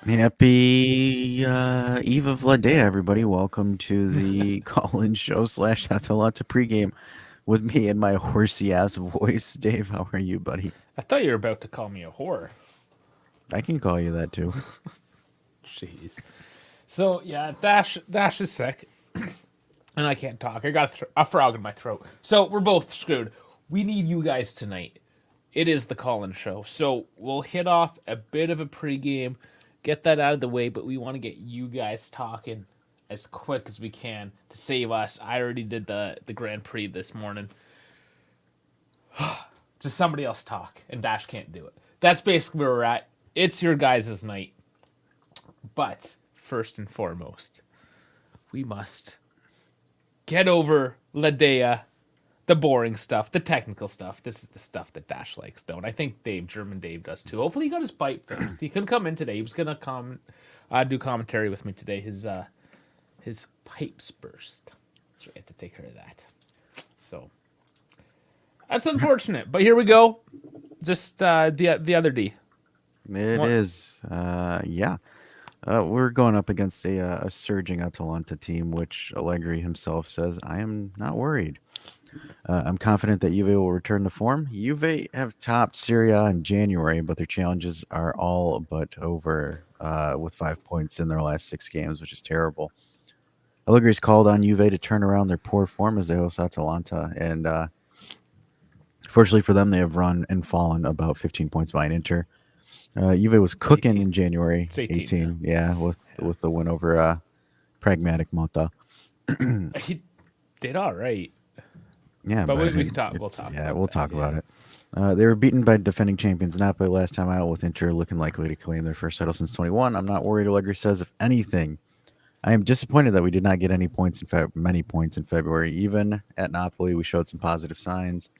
Happy Eve of La Day, everybody. Welcome to the call-in show / Atalanta pregame with me and my horsey ass voice. Dave, how are you, buddy? I thought you were about to call me a whore. I can call you that too. Jeez. So yeah, Dash is sick, and I can't talk. I got a frog in my throat. So we're both screwed. We need you guys tonight. It is the call-in show, so we'll hit off a bit of a pregame, get that out of the way. But we want to get you guys talking as quick as we can to save us. I already did the Grand Prix this morning. Just somebody else talk, and Dash can't do it. That's basically where we're at. It's your guys' night. But first and foremost, we must get over Ladea, the boring stuff, the technical stuff. This is the stuff that Dash likes, though, and I think German Dave does too. Hopefully, he got his pipe fixed. He couldn't come in today. He was gonna do commentary with me today. His pipes burst, so we have to take care of that. So that's unfortunate, but here we go. Just the other D. It What? is, yeah. We're going up against a surging Atalanta team, which Allegri himself says, I am not worried. I'm confident that Juve will return to form. Juve have topped Serie A in January, but their challenges are all but over with 5 points in their last 6 games, which is terrible. Allegri's called on Juve to turn around their poor form as they host Atalanta, and fortunately for them, they have run and fallen about 15 points behind Inter. Juve was cooking 18. in January, It's 18. 18, yeah, with the win over Pragmatic Mota. He did all right. Yeah, But but we can talk. We'll it's talk yeah, about we'll that. talk about Yeah. it. They were beaten by defending champions Napoli last time out, with Inter looking likely to claim their first title since 21. I'm not worried. Allegri says, if anything, I am disappointed that we did not get any points many points in February. Even at Napoli, we showed some positive signs,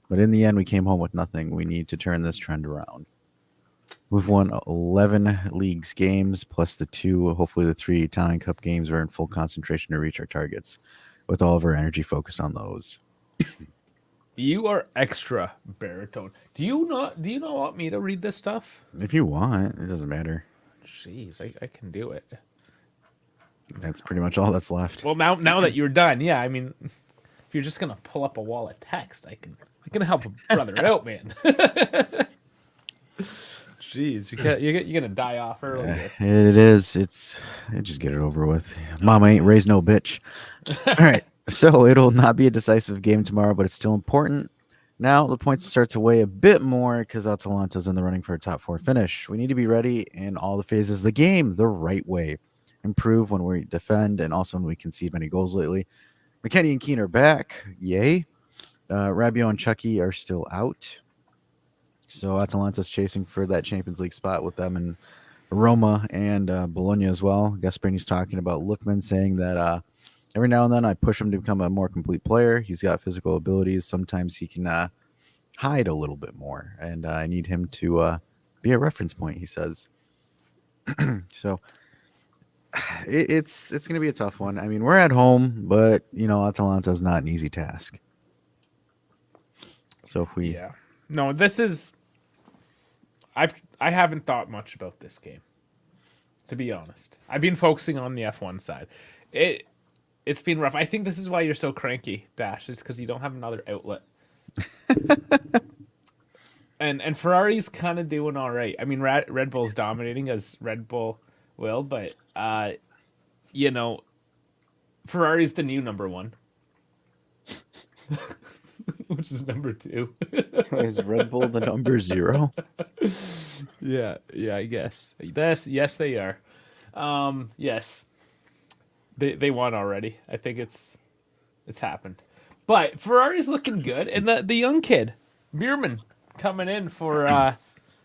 but in the end, we came home with nothing. We need to turn this trend around. We've won 11 leagues games plus the two, hopefully the three Italian Cup games. We're in full concentration to reach our targets, with all of our energy focused on those. You are extra baritone. Do you not want me to read this stuff? If you want, it doesn't matter. Jeez, I can do it. That's pretty much all that's left. Well, now that you're done, yeah. I mean, if you're just gonna pull up a wall of text, I can help a brother out, man. Jeez, you're gonna die off early here. It is. Just get it over with. Mama ain't raised no bitch. All right. So it'll not be a decisive game tomorrow, but it's still important. Now the points will start to weigh a bit more because Atalanta's in the running for a top four finish. We need to be ready in all the phases of the game the right way. Improve when we defend and also when we concede many goals lately. McKennie and Keane are back. Yay. Rabiot and Chucky are still out. So Atalanta's chasing for that Champions League spot with them and Roma and Bologna as well. Gasperini's talking about Lookman, saying that every now and then I push him to become a more complete player. He's got physical abilities. Sometimes he can hide a little bit more, and I need him to be a reference point, he says. So it's going to be a tough one. I mean, we're at home, but, Atalanta is not an easy task. So if we... Yeah. No, this is. I haven't thought much about this game, to be honest. I've been focusing on the F1 side. It's been rough. I think this is why you're so cranky, Dash, is because you don't have another outlet. And Ferrari's kind of doing all right. I mean, Red Bull's dominating as Red Bull will, but you know, Ferrari's the new number one, which is number two. Is Red Bull the number 0? Yeah, I guess. Yes, they are. Yes, they won already. I think it's happened. But Ferrari's looking good, and the young kid, Bierman, coming in for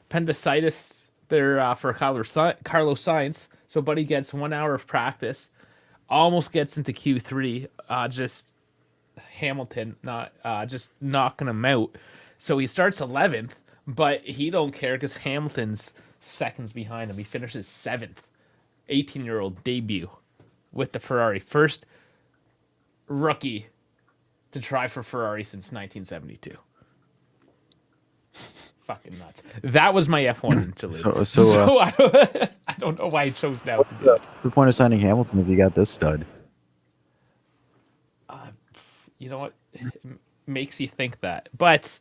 appendicitis there for Carlos Sainz. So Buddy gets 1 hour of practice, almost gets into Q3. Just Hamilton not just knocking him out. So he starts 11th, but he don't care because Hamilton's seconds behind him. He finishes 7th. 18-year-old debut with the Ferrari. First rookie to try for Ferrari since 1972. fucking nuts. That was my F1 interlude. So, I don't know why I chose now to do it. what's the point of signing Hamilton if you got this stud? You know what? It makes you think that. But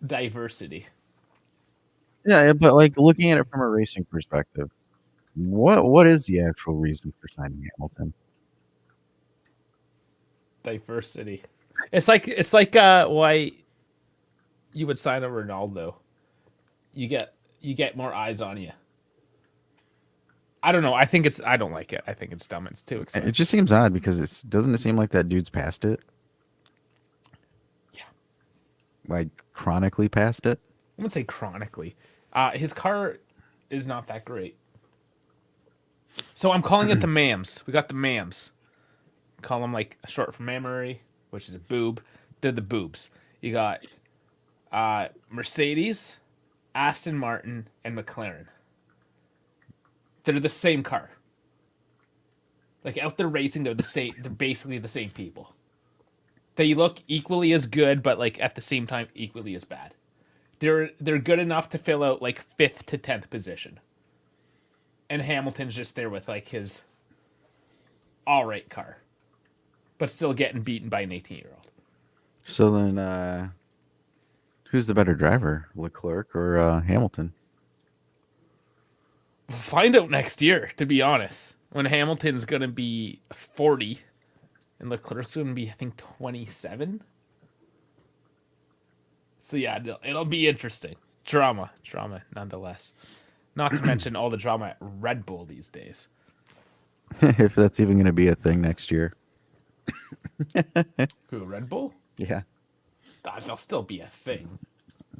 diversity. Yeah, but like looking at it from a racing perspective, what is the actual reason for signing Hamilton? Diversity. It's like why you would sign a Ronaldo. You get more eyes on you. I don't know. I don't like it. I think it's dumb. It's too It expensive. just seems odd because doesn't it seem like that dude's past it? Yeah. Like chronically past it? I wouldn't say chronically. His car is not that great. So I'm calling it the Mams. We got the Mams. Call them like short for mammary, which is a boob. They're the boobs. You got Mercedes, Aston Martin, and McLaren. They're the same car. Like out there racing, they're the same. They're basically the same people. They look equally as good, but like at the same time, equally as bad. They're good enough to fill out like 5th to 10th position. And Hamilton's just there with like his all right car, but still getting beaten by an 18-year-old. So then, who's the better driver, Leclerc or Hamilton? We'll find out next year, to be honest. When Hamilton's going to be 40 and Leclerc's going to be, I think, 27. So yeah, it'll be interesting. Drama nonetheless. Not to mention all the drama at Red Bull these days. If that's even going to be a thing next year. Who, Red Bull? Yeah. They'll still be a thing.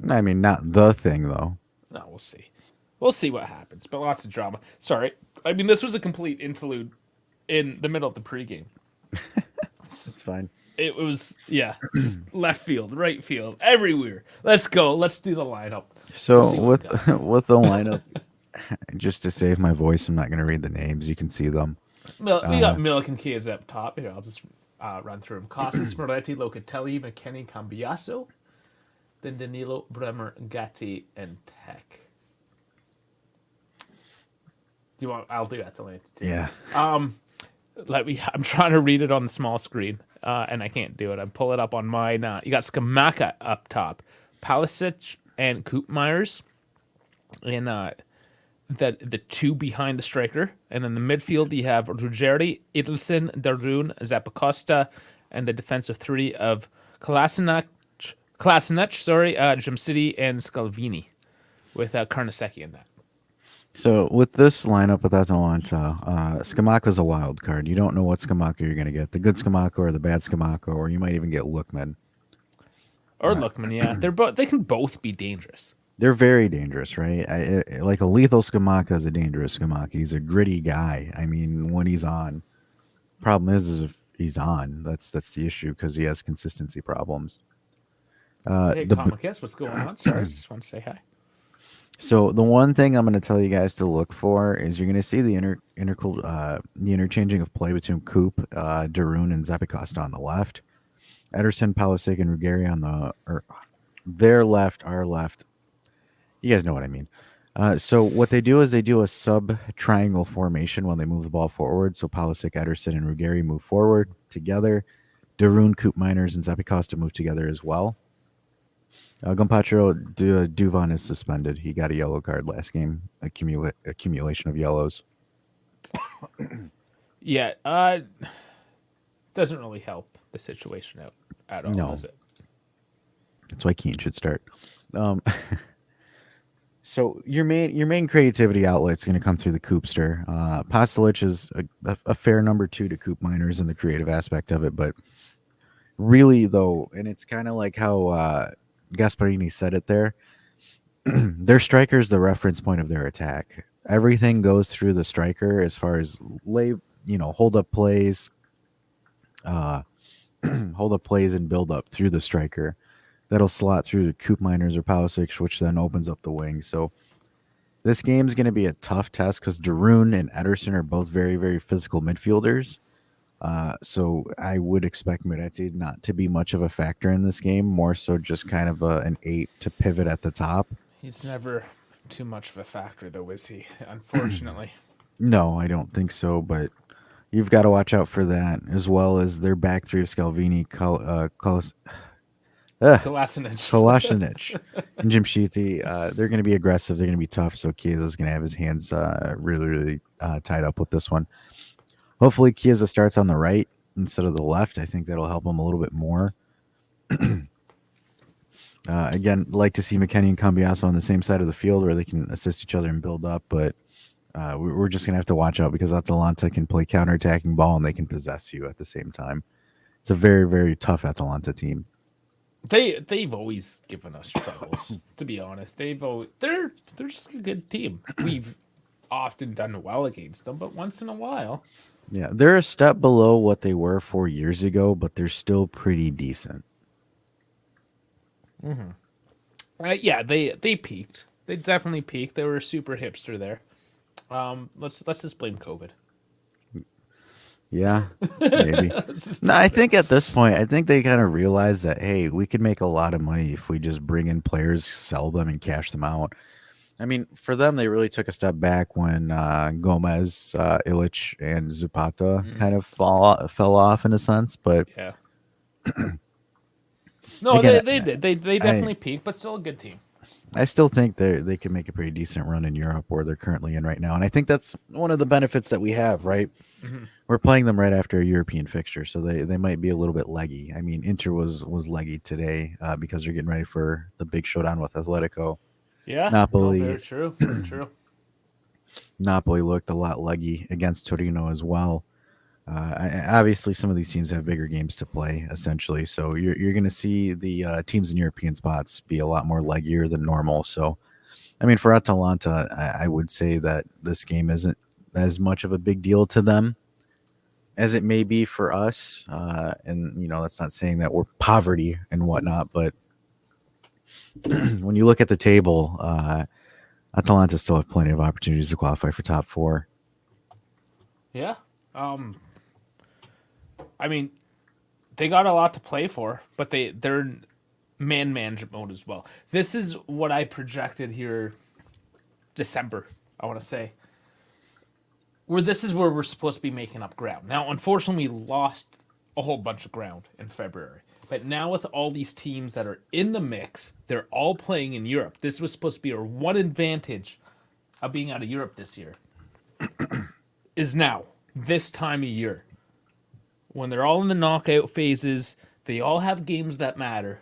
I mean, not the thing though. No, we'll see. We'll see what happens, but lots of drama. Sorry. I mean, this was a complete interlude in the middle of the pregame. It's fine. It was, yeah, just left field, right field, everywhere. Let's go. Let's do the lineup. So with with the lineup, just to save my voice, I'm not going to read the names. You can see them. We got Milk and Kias up top. Here, I'll just run through them. Costas, Moretti, Locatelli, McKenny, Cambiaso. Then Danilo, Bremer, Gatti, and Tech. Do you want? I'll do Atalanta too. Yeah. I'm trying to read it on the small screen, and I can't do it. I pull it up on mine. You got Skamaka up top, Palisic and Koopmeyers, and the two behind the striker, and then the midfield you have Ruggeri, Idelson, Darun, Zappacosta, and the defensive three of Kolasinac, Jamsidi, and Scalvini, with Carnesecchi in that. So with this lineup with Atalanta, Skamaka's a wild card. You don't know what Skamaka you're going to get. The good Skamaka or the bad Skamaka, or you might even get Lookman. Or Lookman, yeah. They can both be dangerous. They're very dangerous, right? Like a lethal Skamaka is a dangerous Skamaka. He's a gritty guy. I mean, when he's on. Problem is if he's on, that's the issue because he has consistency problems. Hey, guess what's going on? Sorry, I just want to say hi. So the one thing I'm going to tell you guys to look for is you're going to see the interchanging of play between Coop, Darun, and Zappacosta on the left, Ederson, Pulisic, and Ruggeri on their left, our left. You guys know what I mean. So what they do is they do a sub-triangle formation when they move the ball forward. So Pulisic, Ederson, and Ruggeri move forward together. Darun, Coop, Miners, and Zappacosta move together as well. Gompatro Duvan is suspended. He got a yellow card last game. Accumulation of yellows. Yeah, doesn't really help the situation out at all, does it? That's why Keane should start. So your main creativity outlet is going to come through the Coopster. Pastelich is a fair number 2 to Coop Miners in the creative aspect of it, but really though, and it's kind of like how Gasparini said it there. Their striker is the reference point of their attack. Everything goes through the striker as far as hold up plays, and build up through the striker. That'll slot through the Coop Miners or Pulisic, which then opens up the wing. So this game's going to be a tough test because Darun and Ederson are both very, very physical midfielders. So I would expect Muretti not to be much of a factor in this game, more so just kind of an 8 to pivot at the top. He's never too much of a factor, though, is he? Unfortunately. No, I don't think so, but you've got to watch out for that, as well as their back three of Scalvini, Kolasinac. Kolasinac, and Jim Sheethy. They're going to be aggressive. They're going to be tough. So Chiesa's going to have his hands really, really tied up with this one. Hopefully, Chiesa starts on the right instead of the left. I think that'll help him a little bit more. Again, like to see McKennie and Cambiaso on the same side of the field where they can assist each other and build up, but we're just going to have to watch out because Atalanta can play counterattacking ball and they can possess you at the same time. It's a very, very tough Atalanta team. They've always given us troubles, to be honest. They're just a good team. We've often done well against them, but once in a while. Yeah, they're a step below what they were 4 years ago, but they're still pretty decent. Yeah, they peaked. They definitely peaked. They were a super hipster there. Let's just blame COVID. Yeah, maybe. No, I think at this point, I think they kind of realize that, hey, we could make a lot of money if we just bring in players, sell them, and cash them out. I mean, for them, they really took a step back when Gomez, Illich, and Zapata kind of fell off in a sense. But Yeah. No, again, they did. They definitely peaked, but still a good team. I still think they can make a pretty decent run in Europe where they're currently in right now. And I think that's one of the benefits that we have, right? We're playing them right after a European fixture, so they might be a little bit leggy. I mean, Inter was leggy today because they're getting ready for the big showdown with Atletico. Yeah. Napoli. No, very true. Very true. Napoli looked a lot leggy against Torino as well. Obviously, some of these teams have bigger games to play, essentially. So you're going to see the teams in European spots be a lot more leggier than normal. So, I mean, for Atalanta, I would say that this game isn't as much of a big deal to them as it may be for us. And, that's not saying that we're poverty and whatnot, but when you look at the table, Atalanta still have plenty of opportunities to qualify for top four. Yeah. I mean, they got a lot to play for, but they're in man management mode as well. This is what I projected here December, I want to say. This is where we're supposed to be making up ground. Now, unfortunately, we lost a whole bunch of ground in February. But now with all these teams that are in the mix, they're all playing in Europe. This was supposed to be our one advantage of being out of Europe this year. Is now, this time of year. When they're all in the knockout phases, they all have games that matter.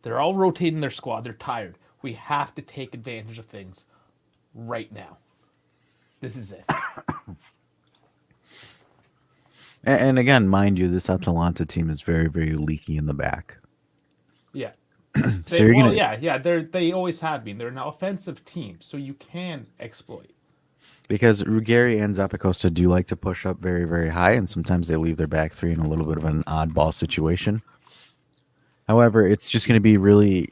They're all rotating their squad. They're tired. We have to take advantage of things right now. This is it. And again, mind you, this Atalanta team is very, very leaky in the back. Yeah. So they always have been. They're an offensive team, so you can exploit. Because Ruggeri and Zappacosta do like to push up very, very high, and sometimes they leave their back three in a little bit of an oddball situation. However, it's just going to be really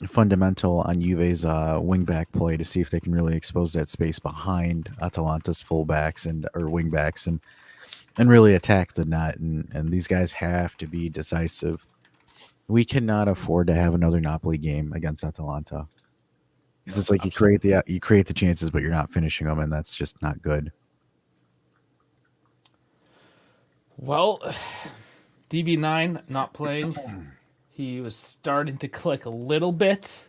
fundamental on Juve's wing-back play to see if they can really expose that space behind Atalanta's fullbacks or wingbacks and really attack the net. And these guys have to be decisive. We cannot afford to have another Napoli game against Atalanta. Because it's like you create the chances, but you're not finishing them, and that's just not good. Well, DV9 not playing. He was starting to click a little bit.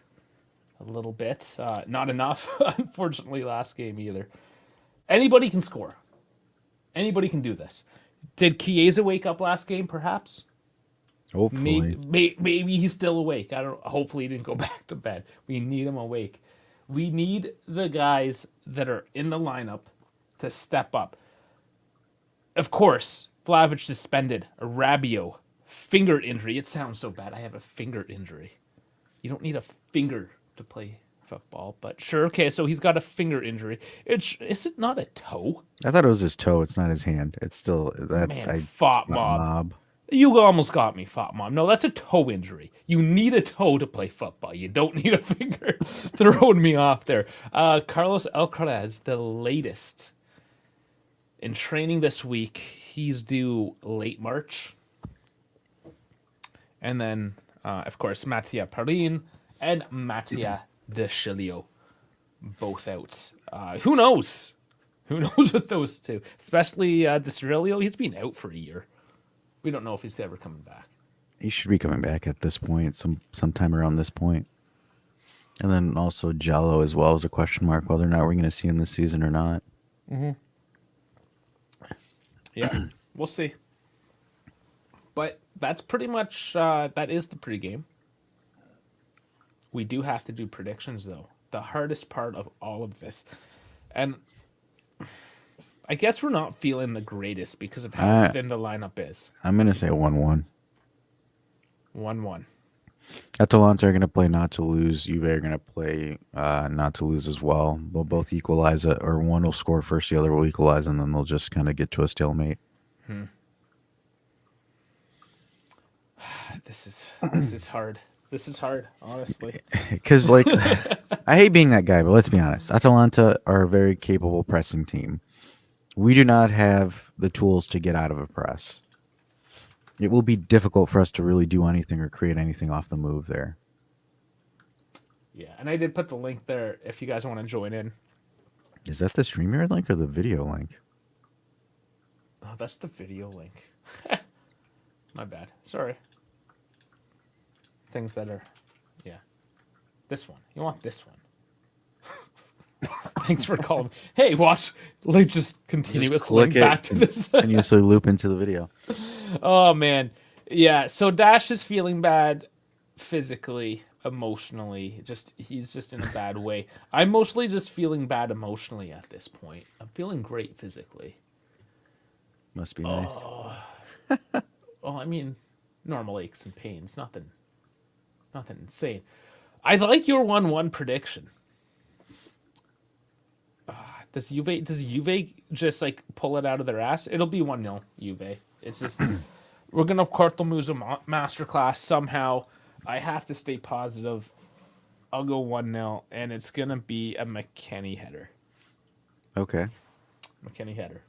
Not enough, unfortunately, last game either. Anybody can score. Anybody can do this. Did Chiesa wake up last game, perhaps? Hopefully. Maybe he's still awake. Hopefully he didn't go back to bed. We need him awake. We need the guys that are in the lineup to step up. Of course, Vlahovic suspended. A Rabiot finger injury. It sounds so bad. I have a finger injury. You don't need a finger to play football, but sure. Okay, so he's got a finger injury. Is it not a toe? I thought it was his toe. It's not his hand. It's still Fought mob. You almost got me, Fought Mom. No, that's a toe injury. You need a toe to play football. You don't need a finger. Throwing me off there. Carlos Alcaraz, the latest in training this week. He's due late March. And then, of course, Mattia Parin and Mattia De Chilio, both out. Who knows? Who knows with those two? Especially De Chilio, he's been out for a year. We don't know if he's ever coming back. He should be coming back at this point, sometime around this point. And then also Jello as well is a question mark whether or not we're going to see him this season or not. Yeah, we'll see. But that's pretty much that is the pregame. We do have to do predictions though. The hardest part of all of this, and I guess we're not feeling the greatest because of how thin the lineup is. I'm going to say 1-1. 1-1. Atalanta are going to play not to lose. Juve are going to play not to lose as well. They'll both equalize it, or one will score first, the other will equalize, and then they'll just kind of get to a stalemate. This is hard. This is hard, honestly. Because, like, I hate being that guy, but let's be honest. Atalanta are a very capable pressing team. We do not have the tools to get out of a press. It will be difficult for us to really do anything or create anything off the move there. Yeah, and I did put the link there if you guys want to join in. Is that the StreamYard link or the video link? Oh, that's the video link. My bad. Sorry. Things that are... Yeah. This one. You want this one. Thanks for calling. Hey, watch. Like, just continuous link back to this. Continuously loop into the video. Oh, man. Yeah, so Dash is feeling bad physically, emotionally. He's just in a bad way. I'm mostly just feeling bad emotionally at this point. I'm feeling great physically. Must be nice. Well, I mean, normal aches and pains. Nothing insane. I like your 1-1 prediction. Does Juve just like pull it out of their ass? It'll be 1-0 Juve. It's just we're gonna Cortelmuso masterclass somehow. I have to stay positive. I'll go 1-0, and it's gonna be a McKennie header. Okay. McKennie header.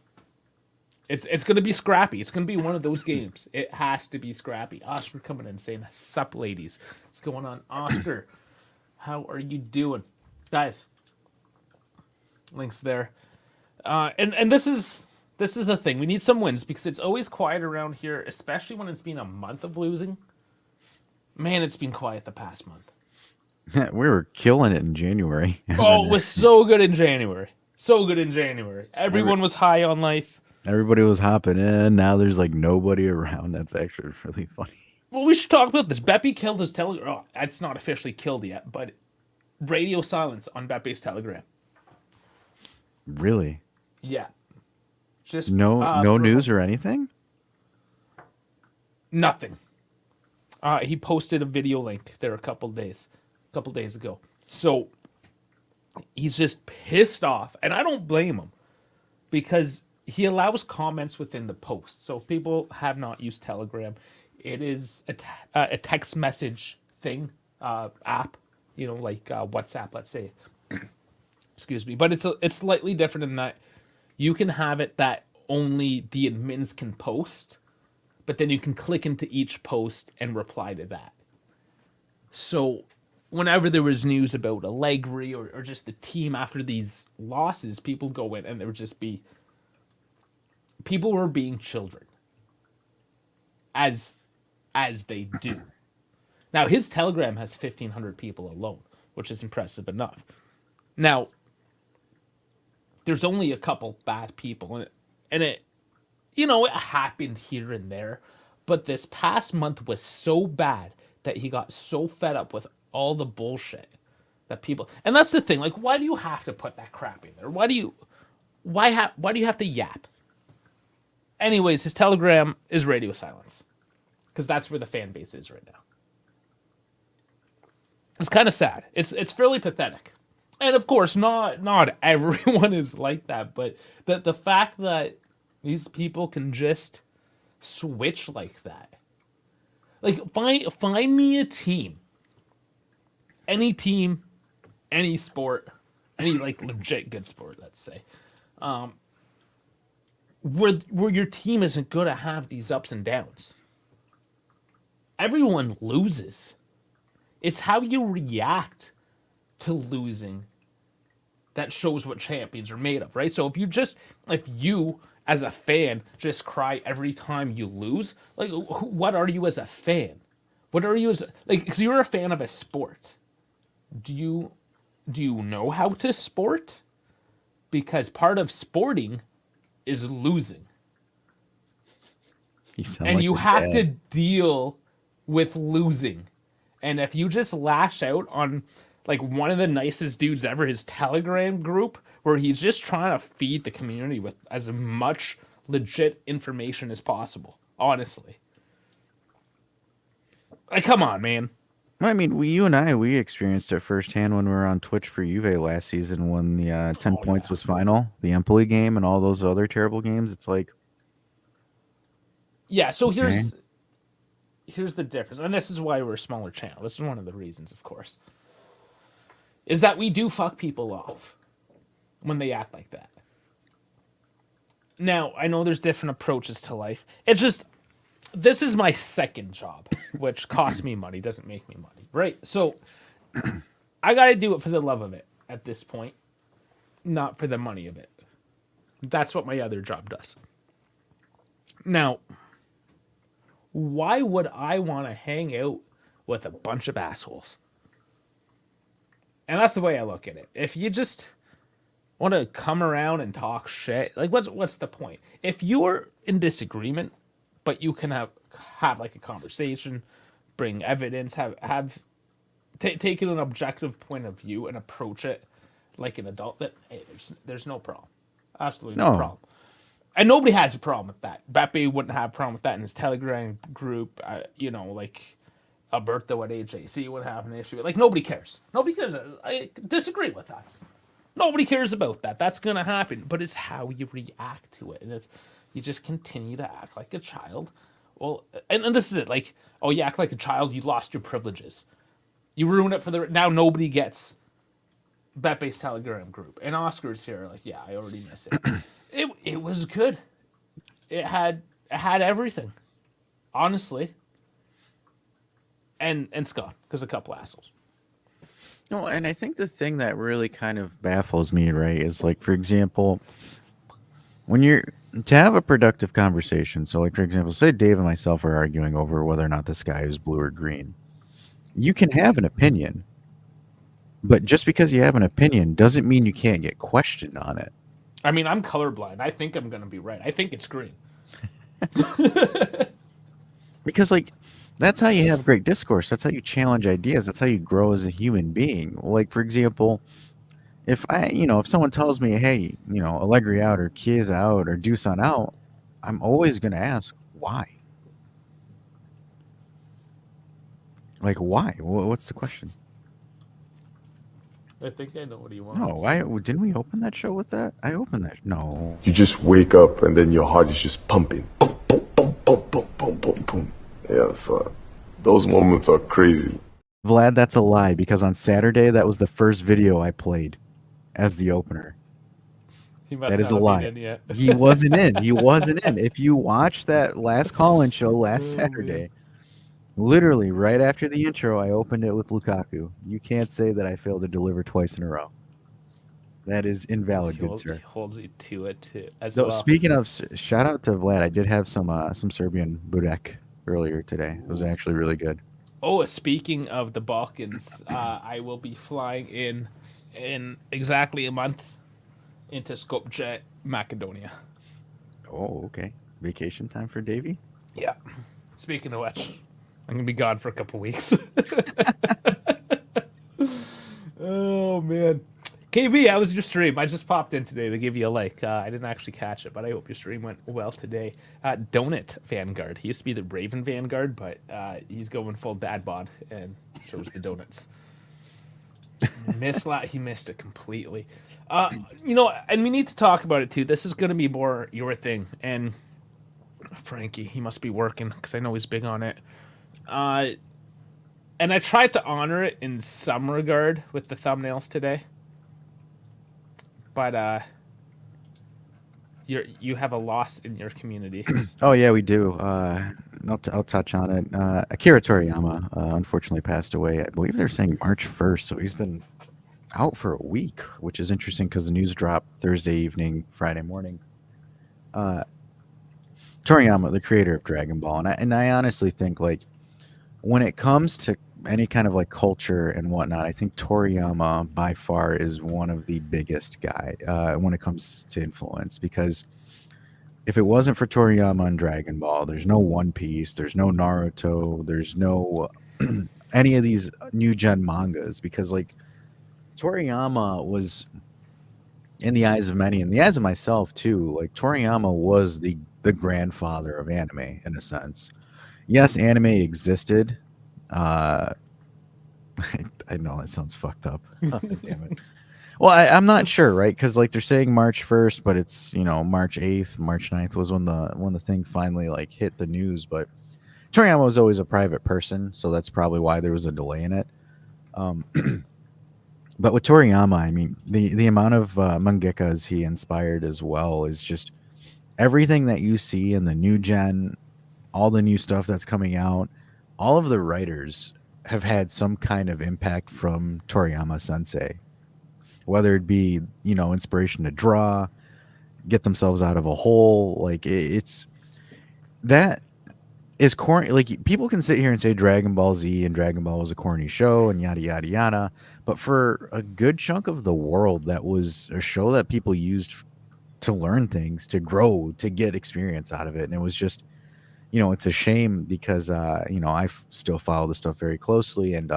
It's gonna be scrappy. It's gonna be one of those games. It has to be scrappy. Oscar coming in saying, "Sup, ladies? What's going on, Oscar? How are you doing, guys?" Links there. And this is the thing. We need some wins because it's always quiet around here, especially when it's been a month of losing. Man, it's been quiet the past month. We were killing it in January. Oh, it was so good in January. So good in January. Everyone was high on life. Everybody was hopping in. Now there's like nobody around. That's actually really funny. Well, we should talk about this. Beppe killed his Telegram. Oh, it's not officially killed yet, but radio silence on Beppe's Telegram. Really? Yeah. Just no news or anything? Nothing. He posted a video link there a couple days ago. So he's just pissed off, and I don't blame him because he allows comments within the post. So if people have not used Telegram, it is a text message thing, app, like WhatsApp, let's say. Excuse me, but it's slightly different in that you can have it that only the admins can post, but then you can click into each post and reply to that. So whenever there was news about Allegri or just the team after these losses, people go in and there would just be people were being children, as they do. Now his Telegram has 1,500 people alone, which is impressive enough. Now there's only a couple bad people, and it happened here and there, but this past month was so bad that he got so fed up with all the bullshit that people, and that's the thing, like, why do you have to put that crap in there? Why do you have to yap? Anyways, his Telegram is radio silence, because that's where the fan base is right now. It's kind of sad. It's fairly pathetic. And of course, not everyone is like that, but the fact that these people can just switch like that. Like, find me a team. Any team, any sport, any like legit good sport, let's say. where your team isn't going to have these ups and downs. Everyone loses. It's how you react to losing that shows what champions are made of, right? So if you as a fan just cry every time you lose, like what are you as a fan? What are you as like? Because you're a fan of a sport. Do you know how to sport? Because part of sporting is losing, You sound and like you your have to dad. deal with losing. And if you just lash out on like one of the nicest dudes ever, his Telegram group, where he's just trying to feed the community with as much legit information as possible, honestly. Like, come on, man. I mean, you and we experienced it firsthand when we were on Twitch for Juve last season when the 10 Oh points yeah. was final, the Empoli game, and all those other terrible games. It's like, Yeah, so okay. here's the difference. And this is why we're a smaller channel. This is one of the reasons, of course. Is that we do fuck people off when they act like that. Now, I know there's different approaches to life. It's just this is my second job, which costs me money, doesn't make me money, right? So I got to do it for the love of it at this point, not for the money of it. That's what my other job does. Now, why would I want to hang out with a bunch of assholes? And that's the way I look at it. If you just want to come around and talk shit, like what's the point? If you're in disagreement, but you can have like a conversation, bring evidence, take an objective point of view and approach it like an adult. That hey, there's no problem, absolutely no No, problem, and nobody has a problem with that. Beppe wouldn't have a problem with that in his Telegram group. Like Alberto at AJC would have an issue. Like nobody cares. Nobody cares. I disagree with us. Nobody cares about that. That's gonna happen. But it's how you react to it. And if you just continue to act like a child, well, and this is it. Like, oh, you act like a child, you lost your privileges. You ruin it for the now. Nobody gets Betbe's Telegram group, and Oscar's here. Like, yeah, I already miss it. It was good. It had everything, honestly. And Scott, because a couple assholes. no, and I think the thing that really kind of baffles me, right, is like, for example, when you're to have a productive conversation. So, like, for example, say Dave and myself are arguing over whether or not the sky is blue or green. You can have an opinion, but just because you have an opinion doesn't mean you can't get questioned on it. I mean, I'm colorblind. I think I'm gonna be right. I think it's green. Because, like, that's how you have great discourse. That's how you challenge ideas. That's how you grow as a human being. Like, for example, if someone tells me, hey, Allegri out or Chiesa out or Dusan out, I'm always going to ask, why? Like, why? What's the question? I think I know what he No, wants. why didn't we open that show with that? I opened that. No. You just wake up and then your heart is just pumping. Boom, boom, boom, boom, boom, boom, boom, boom. Yeah, so those moments are crazy. Vlad, that's a lie because on Saturday, that was the first video I played as the opener. He must That is not a have lie. been in yet. He wasn't in. He wasn't in. If you watch that last call-in show last Oh, Saturday, literally right after the intro, I opened it with Lukaku. You can't say that I failed to deliver twice in a row. That is invalid, good He sir. holds you to it too, as So well. speaking of, shout out to Vlad. I did have some Serbian burek earlier today. It was actually really good. Oh, speaking of the Balkans, I will be flying in exactly a month into Skopje, Macedonia. Oh, okay. Vacation time for Davey. Yeah. Speaking of which, I'm gonna be gone for a couple weeks. Oh man. KB, how was your stream? I just popped in today to give you a like. I didn't actually catch it, but I hope your stream went well today. Donut Vanguard. He used to be the Raven Vanguard, but he's going full dad bod and chose the donuts. He missed it completely. And we need to talk about it too. This is going to be more your thing. And Frankie, he must be working because I know he's big on it. And I tried to honor it in some regard with the thumbnails today. But you have a loss in your community. Oh yeah, we do. I'll touch on it. Akira Toriyama unfortunately passed away. I believe they're saying March 1st, so he's been out for a week, which is interesting because the news dropped Thursday evening, Friday morning. Uh, Toriyama, the creator of Dragon Ball, and I honestly think like when it comes to any kind of like culture and whatnot, I think Toriyama by far is one of the biggest guy when it comes to influence because if it wasn't for Toriyama and Dragon Ball, there's no One Piece, there's no Naruto, there's no any of these new gen mangas because like Toriyama was in the eyes of many, in the eyes of myself too, like Toriyama was the grandfather of anime in a sense. Yes, anime existed. Uh, I know that sounds fucked up. Damn it. Well, I'm not sure, right? Because like they're saying March 1st, but it's March 8th, March 9th was when the thing finally like hit the news. But Toriyama was always a private person, so that's probably why there was a delay in it. Um, but with Toriyama, I mean the amount of mangakas he inspired as well is just everything that you see in the new gen, all the new stuff that's coming out, all of the writers have had some kind of impact from Toriyama Sensei, whether it be inspiration to draw, get themselves out of a hole. Like it's that is corny. Like people can sit here and say Dragon Ball Z and Dragon Ball was a corny show and yada yada yada, but for a good chunk of the world, that was a show that people used to learn things, to grow, to get experience out of it, and it was just it's a shame because I still follow the stuff very closely, and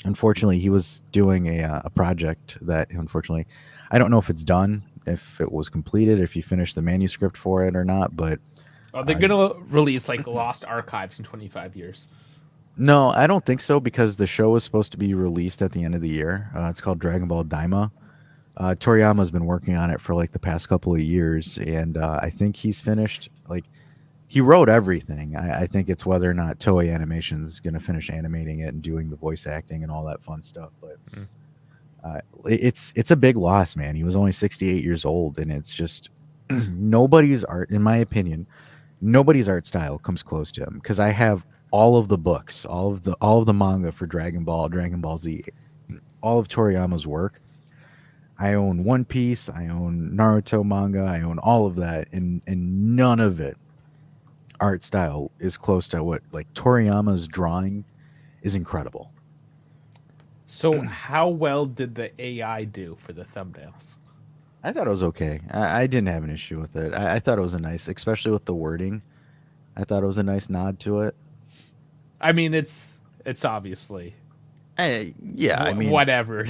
unfortunately he was doing a project that unfortunately I don't know if it's done, if it was completed, if he finished the manuscript for it or not, but Oh, they're gonna release like Lost Archives in 25 years. no, I don't think so because the show was supposed to be released at the end of the year. It's called Dragon Ball Daima. Toriyama's been working on it for like the past couple of years, and I think he's finished. Like he wrote everything. I think it's whether or not Toei Animation's going to finish animating it and doing the voice acting and all that fun stuff. But it's a big loss, man. He was only 68 years old, and it's just nobody's art, in my opinion, nobody's art style comes close to him because I have all of the books, all of the manga for Dragon Ball, Dragon Ball Z, all of Toriyama's work. I own One Piece, I own Naruto manga, I own all of that, and none of it art style is close to what like Toriyama's drawing is incredible. So how well did the AI do for the thumbnails? I thought it was okay. I didn't have an issue with it. I thought it was a nice, especially with the wording. I thought it was a nice nod to it. I mean, it's obviously Yeah, I mean, whatever,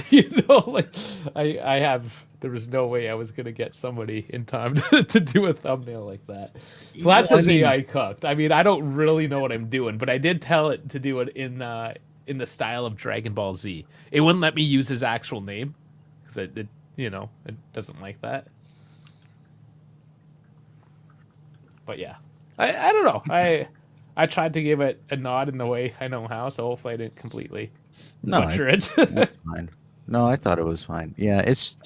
like I have there was no way I was gonna get somebody in time to do a thumbnail like that. Plus, I mean- AI cooked. I mean, I don't really know what I'm doing, but I did tell it to do it in the style of Dragon Ball Z. It wouldn't let me use his actual name because it doesn't like that. But yeah, I don't know. I tried to give it a nod in the way I know how, so hopefully I didn't completely no, butcher it's, it. that's fine. No, I thought it was fine. Yeah, it's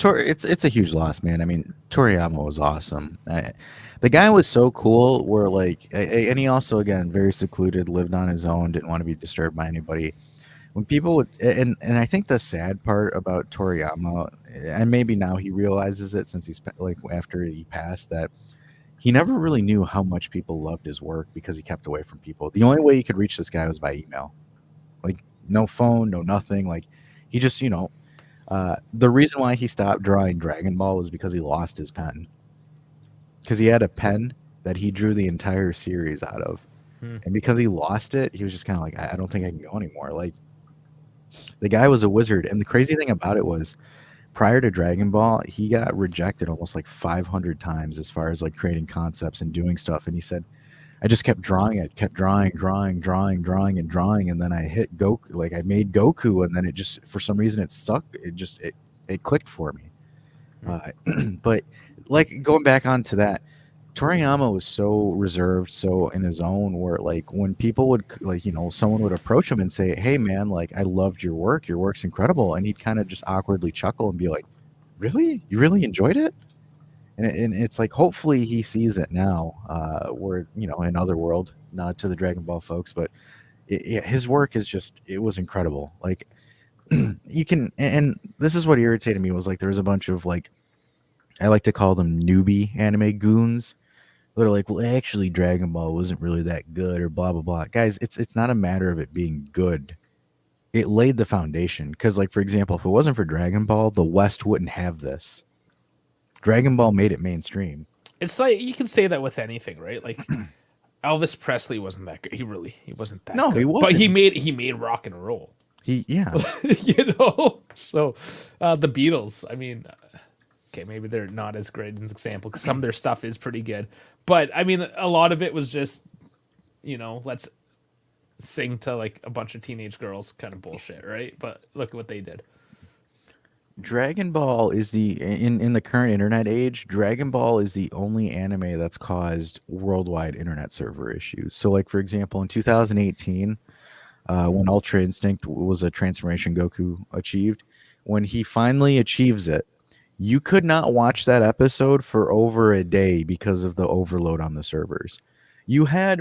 a huge loss, man. I mean, Toriyama was awesome. The guy was so cool. Where like, and he also again very secluded, lived on his own, didn't want to be disturbed by anybody. When people would, and I think the sad part about Toriyama, and maybe now he realizes it since he's like after he passed, that he never really knew how much people loved his work because he kept away from people. The only way you could reach this guy was by email, like no phone, no nothing. Like he just the reason why he stopped drawing Dragon Ball was because he lost his pen. Because he had a pen that he drew the entire series out of. And because he lost it, he was just kind of like, I don't think I can go anymore. Like, the guy was a wizard. And the crazy thing about it was, prior to Dragon Ball, he got rejected almost like 500 times as far as like creating concepts and doing stuff. And he said, I just kept drawing it, kept drawing, and then I hit Goku, like I made Goku, and then it just, for some reason, it stuck. It clicked for me. But like going back onto that, Toriyama was so reserved, so in his own, where like when people would like, someone would approach him and say, hey man, like I loved your work's incredible. And he'd kind of just awkwardly chuckle and be like, really? You really enjoyed it? and it's like hopefully he sees it now. We're in Otherworld, not to the Dragon Ball folks, but his work is just it was incredible. Like you can, and this is what irritated me was like there was a bunch of like I like to call them newbie anime goons. They're like, well, actually, Dragon Ball wasn't really that good, or blah blah blah. Guys, it's not a matter of it being good. It laid the foundation because, like, for example, if it wasn't for Dragon Ball, the West wouldn't have this. Dragon Ball made it mainstream. It's like you can say that with anything, right? Like Elvis Presley wasn't that good. He wasn't that No, good. he But wasn't. he made rock and roll. Yeah. You know? So the Beatles, I mean, okay, maybe they're not as great an example because some of their stuff is pretty good. But I mean, a lot of it was just, let's sing to like a bunch of teenage girls kind of bullshit, right? But look at what they did. Dragon Ball is in the current internet age, Dragon Ball is the only anime that's caused worldwide internet server issues. So like for example, in 2018, when Ultra Instinct was a transformation Goku achieved, when he finally achieves it, you could not watch that episode for over a day because of the overload on the servers. You had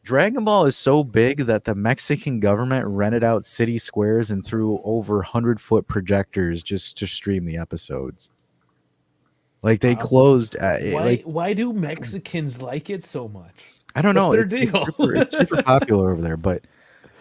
Dragon Ball is so big that the Mexican government rented out city squares and threw over 100-foot projectors just to stream the episodes. Like they Wow. closed. Why do Mexicans like it so much? I don't know. What's their deal? It's super popular over there, but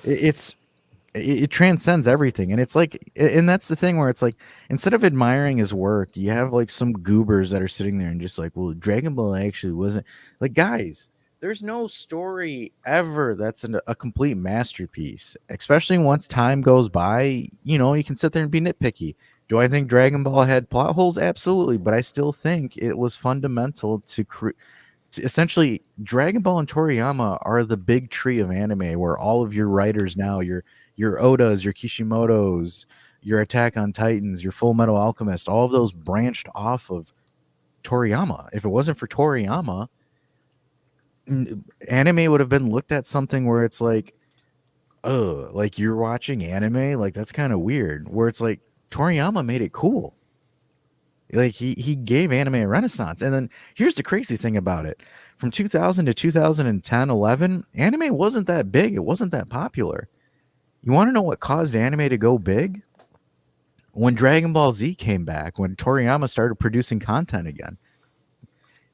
it transcends everything, and it's like, and that's the thing where it's like instead of admiring his work, you have like some goobers that are sitting there and just like, well, Dragon Ball actually wasn't like, guys. There's no story ever that's a complete masterpiece, especially once time goes by. You can sit there and be nitpicky. Do I think Dragon Ball had plot holes? Absolutely, but I still think it was fundamental to essentially Dragon Ball and Toriyama are the big tree of anime where all of your writers now, your Odas, your Kishimotos, your Attack on Titans, your Full Metal Alchemist, all of those branched off of Toriyama. If it wasn't for Toriyama, anime would have been looked at something where it's like, oh, like you're watching anime, like that's kind of weird. Where it's like Toriyama made it cool. Like he gave anime a renaissance. And then here's the crazy thing about it. From 2000 to 2010, 11, anime wasn't that big. It wasn't that popular. You want to know what caused anime to go big? When Dragon Ball Z came back, when Toriyama started producing content again,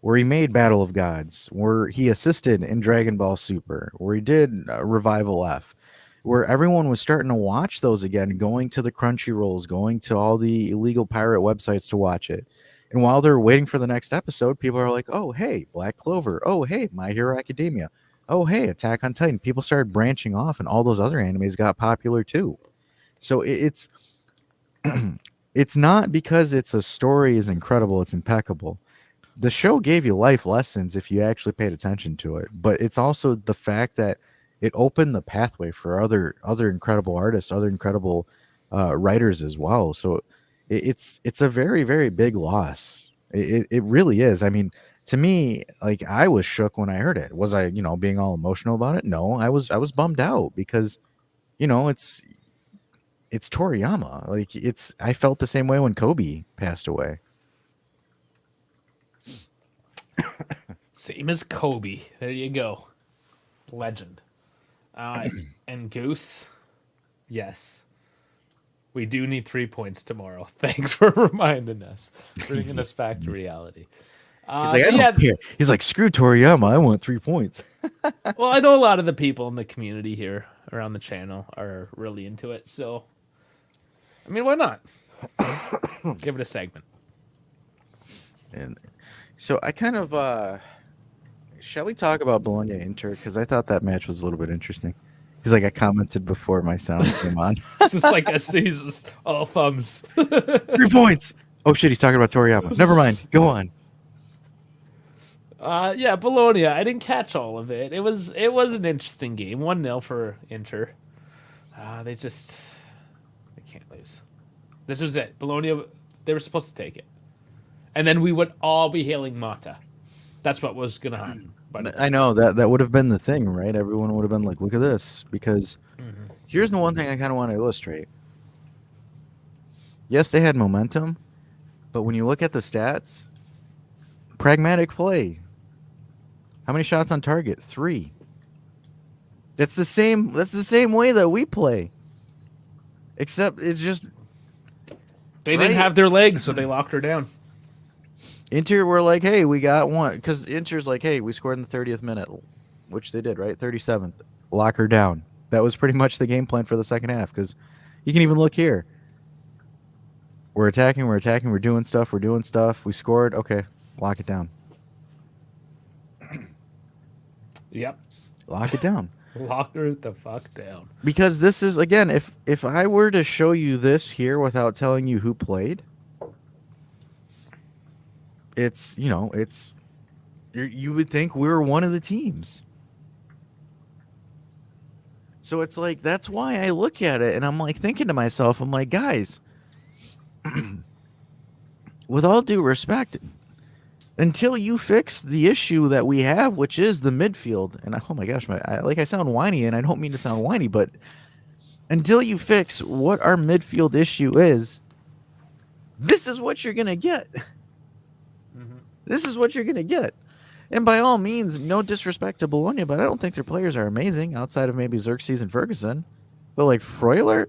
where he made Battle of Gods, where he assisted in Dragon Ball Super, where he did Revival F, where everyone was starting to watch those again, going to the Crunchyrolls, going to all the illegal pirate websites to watch it. And while they're waiting for the next episode, people are like, oh, hey, Black Clover. Oh, hey, My Hero Academia. Oh, hey, Attack on Titan. People started branching off, and all those other animes got popular too. So it's it's not because it's a story is incredible, it's impeccable. The show gave you life lessons if you actually paid attention to it, but it's also the fact that it opened the pathway for other incredible artists, other incredible writers as well. So it's a very, very big loss. It really is. I mean, to me, like I was shook when I heard it. Was I, being all emotional about it? No, I was bummed out because, it's Toriyama. Like I felt the same way when Kobe passed away. Same as Kobe. There you go. Legend. And Goose, yes. We do need 3 points tomorrow. Thanks for reminding us. Bringing us back to reality. He's like, I don't care. He's like, screw Toriyama. I want 3 points. Well, I know a lot of the people in the community here around the channel are really into it. So, I mean, why not? Give it a segment. And so I kind of, shall we talk about Bologna Inter? Because I thought that match was a little bit interesting. He's like, I commented before my sound came on. Just like he's just all thumbs. 3 points. Oh shit, he's talking about Toriyama. Never mind. Go on. Yeah, Bologna. I didn't catch all of it. It was an interesting game. 1-0 for Inter. They can't lose. This was it. Bologna. They were supposed to take it, and then we would all be hailing Mata. That's what was gonna happen. But I know that would have been the thing, right? Everyone would have been like, look at this. Because here's the one thing I kind of want to illustrate. Yes, they had momentum, but when you look at the stats, Pragmatic play. How many shots on target? 3. That's the same way that we play. Except it's just They didn't have their legs, so they locked her down. Inter were like, hey, we got one. Because Inter's like, hey, we scored in the 30th minute, which they did, right? 37th. Lock her down. That was pretty much the game plan for the second half. Because you can even look here. We're attacking, we're doing stuff. We scored. Okay, lock it down. Yep. Lock it down. Lock her the fuck down. Because this is, again, if I were to show you this here without telling you who played, it's, you would think we were one of the teams. So it's like, that's why I look at it and I'm like thinking to myself, I'm like, guys, with all due respect, until you fix the issue that we have, which is the midfield, and oh my gosh, I sound whiny, and I don't mean to sound whiny, but until you fix what our midfield issue is, this is what you're going to get. Mm-hmm. This is what you're going to get. And by all means, no disrespect to Bologna, but I don't think their players are amazing outside of maybe Xerxes and Ferguson. But like Freuler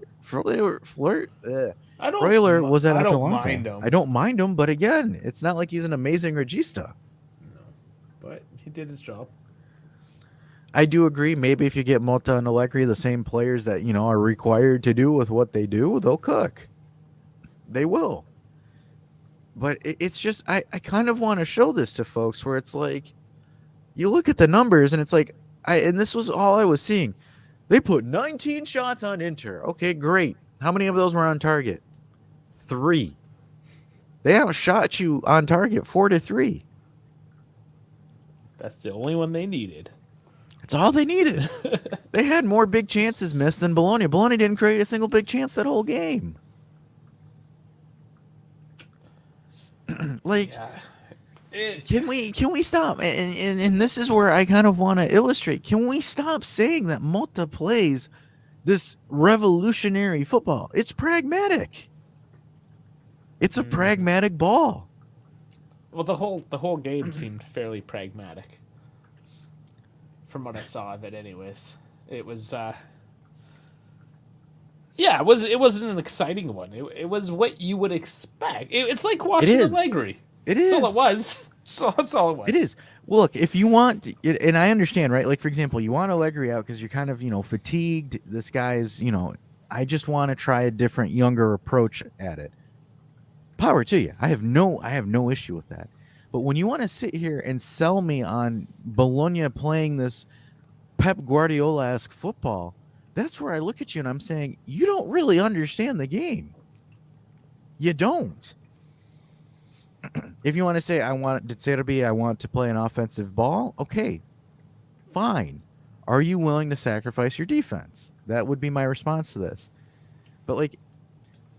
was at Atalanta. I don't mind him, but again, it's not like he's an amazing regista. No, but he did his job. I do agree. Maybe if you get Motta and Allegri, the same players that are required to do with what they do, they'll cook. They will. But it's just I kind of want to show this to folks where it's like you look at the numbers and it's like and this was all I was seeing. They put 19 shots on Inter. Okay, great. How many of those were on target? 3. They outshot you on target 4-3. That's the only one they needed. That's all they needed. They had more big chances missed than Bologna. Bologna didn't create a single big chance that whole game. Can we stop? And this is where I kind of want to illustrate. Can we stop saying that Motta plays this revolutionary football? It's pragmatic. It's a pragmatic ball. Well, the whole game seemed fairly pragmatic, from what I saw of it. Anyways, it was. Yeah, it wasn't an exciting one. It was what you would expect. It's like watching Allegri. It is. That's all it was. So that's all it was. It is. Look, if you want, and I understand, right? Like, for example, you want Allegri out because you're kind of, fatigued. This guy's, I just want to try a different, younger approach at it. Power to you. I have no issue with that. But when you want to sit here and sell me on Bologna playing this Pep Guardiola-esque football, that's where I look at you and I'm saying, you don't really understand the game. You don't. If you want to say, I want to play an offensive ball, okay, fine. Are you willing to sacrifice your defense? That would be my response to this. But,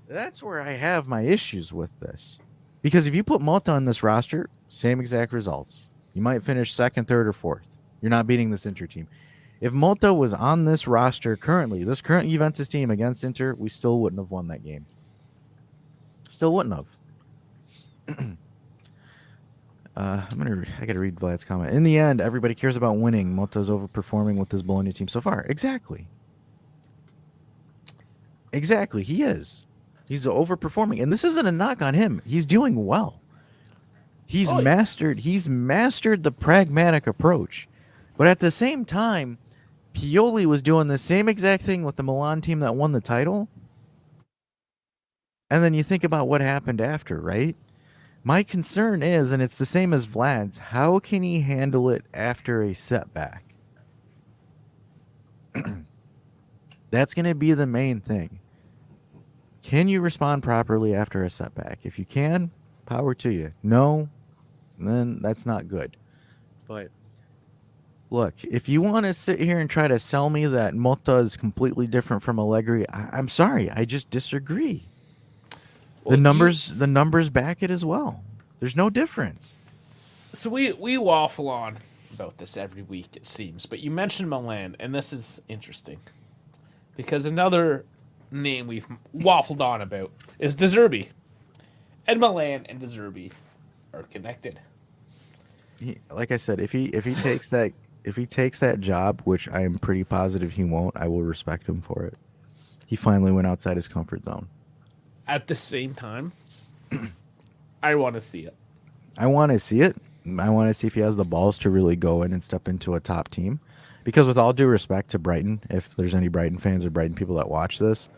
that's where I have my issues with this. Because if you put Motta on this roster, same exact results. You might finish 2nd, 3rd, or 4th. You're not beating this Inter team. If Motta was on this roster currently, this current Juventus team against Inter, we still wouldn't have won that game. Still wouldn't have. I gotta read Vlad's comment. In the end, everybody cares about winning. Motta's overperforming with this Bologna team so far. Exactly, he is. He's overperforming, and this isn't a knock on him. He's doing well. He's mastered the pragmatic approach. But at the same time, Pioli was doing the same exact thing with the Milan team that won the title. And then you think about what happened after, right? My concern is, and it's the same as Vlad's, how can he handle it after a setback? That's going to be the main thing. Can you respond properly after a setback? If you can, power to you. No, then that's not good. But look, if you want to sit here and try to sell me that Motta is completely different from Allegri, I'm sorry, I just disagree. Well, the numbers back it as well. There's no difference. So we waffle on about this every week, it seems. But you mentioned Milan, and this is interesting. Because another name we've waffled on about is De Zerbi. And Milan and De Zerbi are connected. like I said, if he takes that job, which I am pretty positive he won't, I will respect him for it. He finally went outside his comfort zone. At the same time, I want to see it. I want to see it. I want to see if he has the balls to really go in and step into a top team. Because with all due respect to Brighton, if there's any Brighton fans or Brighton people that watch this,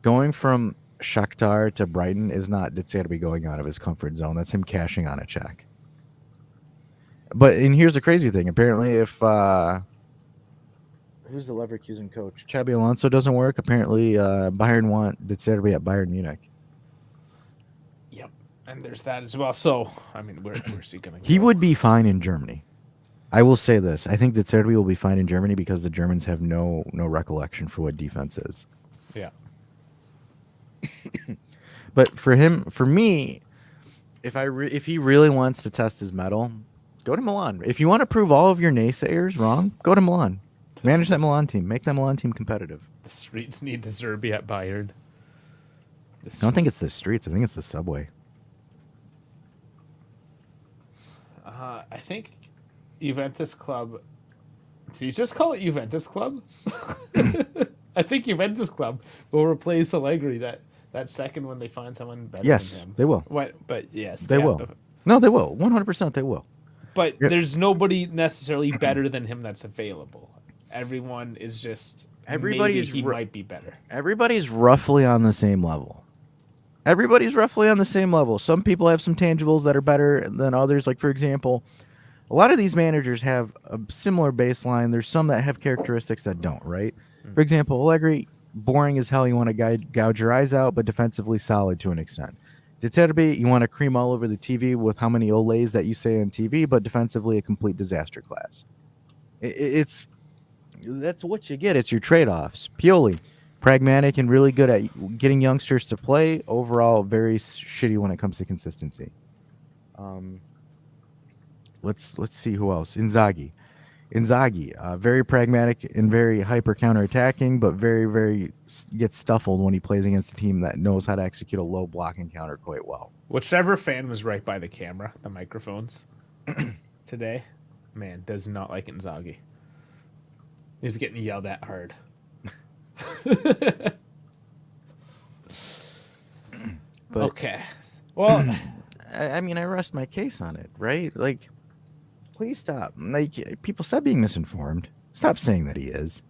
going from Shakhtar to Brighton is not it's got to be going out of his comfort zone. That's him cashing on a check. But and here's the crazy thing. Apparently, if who's the Leverkusen coach? Xabi Alonso doesn't work. Apparently, Bayern want De Zerbi at Bayern Munich. Yep, and there's that as well. So, I mean, where's he gonna go? He would be fine in Germany. I will say this: I think that Zerbi will be fine in Germany because the Germans have no recollection for what defense is. Yeah. But for me, if he really wants to test his mettle, go to Milan. If you want to prove all of your naysayers wrong, go to Milan. Manage that Milan team. Make that Milan team competitive. The streets need De Zerbi at Bayern. I don't think it's the streets. I think it's the subway. I think Juventus Club. Did you just call it Juventus Club? I think Juventus Club will replace Allegri that second when they find someone better Yes, than him. they will. What? But yes, They have will. to- No, they will. 100% they will. but Yep. there's nobody necessarily better than him that's available. Everyone is just. Everybody's maybe he ru- might be better. Everybody's roughly on the same level. Everybody's roughly on the same level. Some people have some tangibles that are better than others. Like, for example, a lot of these managers have a similar baseline. There's some that have characteristics that don't, right? For example, Allegri, boring as hell. You want to gouge your eyes out, but defensively solid to an extent. De Zerbi, you want to cream all over the TV with how many Olays that you say on TV, but defensively a complete disaster class. That's what you get. It's your trade-offs. Pioli, pragmatic and really good at getting youngsters to play. Overall, very shitty when it comes to consistency. Let's see who else. Inzaghi, very pragmatic and very hyper counter-attacking, but very gets stuffled when he plays against a team that knows how to execute a low block and counter quite well. Whichever fan was right by the camera, the microphones, today, man, does not like Inzaghi. He's getting yelled at hard. But Okay. Well, I mean, I rest my case on it, right? Like, please stop. Like, people, stop being misinformed. Stop saying that he is.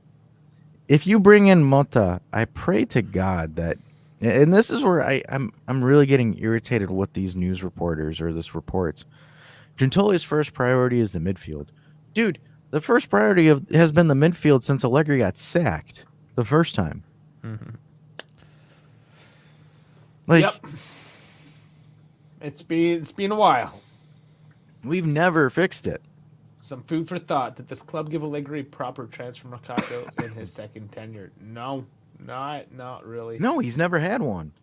If you bring in Mota, I pray to God that, and this is where I'm really getting irritated with these news reporters or this reports. Gentoli's first priority is the midfield, dude. The first priority has been the midfield since Allegri got sacked the first time. Mm-hmm. Like, yep. It's been a while. we've never fixed it. Some food for thought. Did this club give Allegri proper transfer mercado in his second tenure? No, not really. No, he's never had one.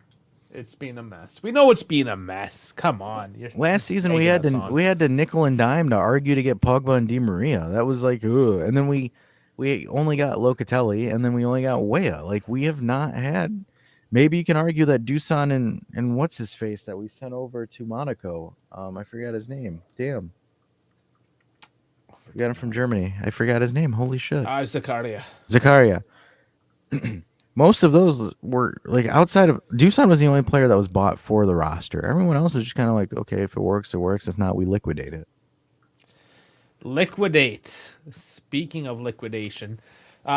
It's been a mess. We know it's been a mess. Come on. Last season we egging had us to on. nickel and dime to argue to get Pogba and Di Maria. That was like, ugh. And then we only got Locatelli, and then we only got Weah. Like, we have not had. Maybe you can argue that Dusan and what's his face that we sent over to Monaco. I forgot his name. Damn. We got him from Germany. I forgot his name. Holy shit. Zakaria. Zakaria. Most of those were like outside of Dusan was the only player that was bought for the roster. Everyone else is just kind of like, okay, if it works, it works. If not, we liquidate it. Liquidate. Speaking of liquidation,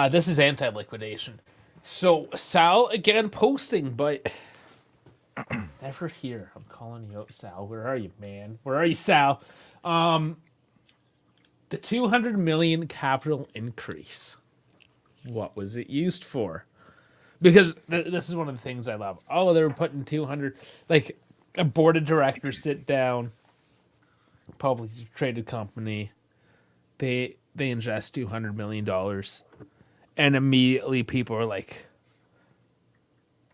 this is anti-liquidation. So Sal again posting, but never here. I'm calling you out, Sal. Where are you, man? Where are you, Sal? The 200 million capital increase. What was it used for? Because this is one of the things I love. Oh, they were putting 200, like a board of directors sit down, publicly traded company. They ingest $200 million, and immediately people are like,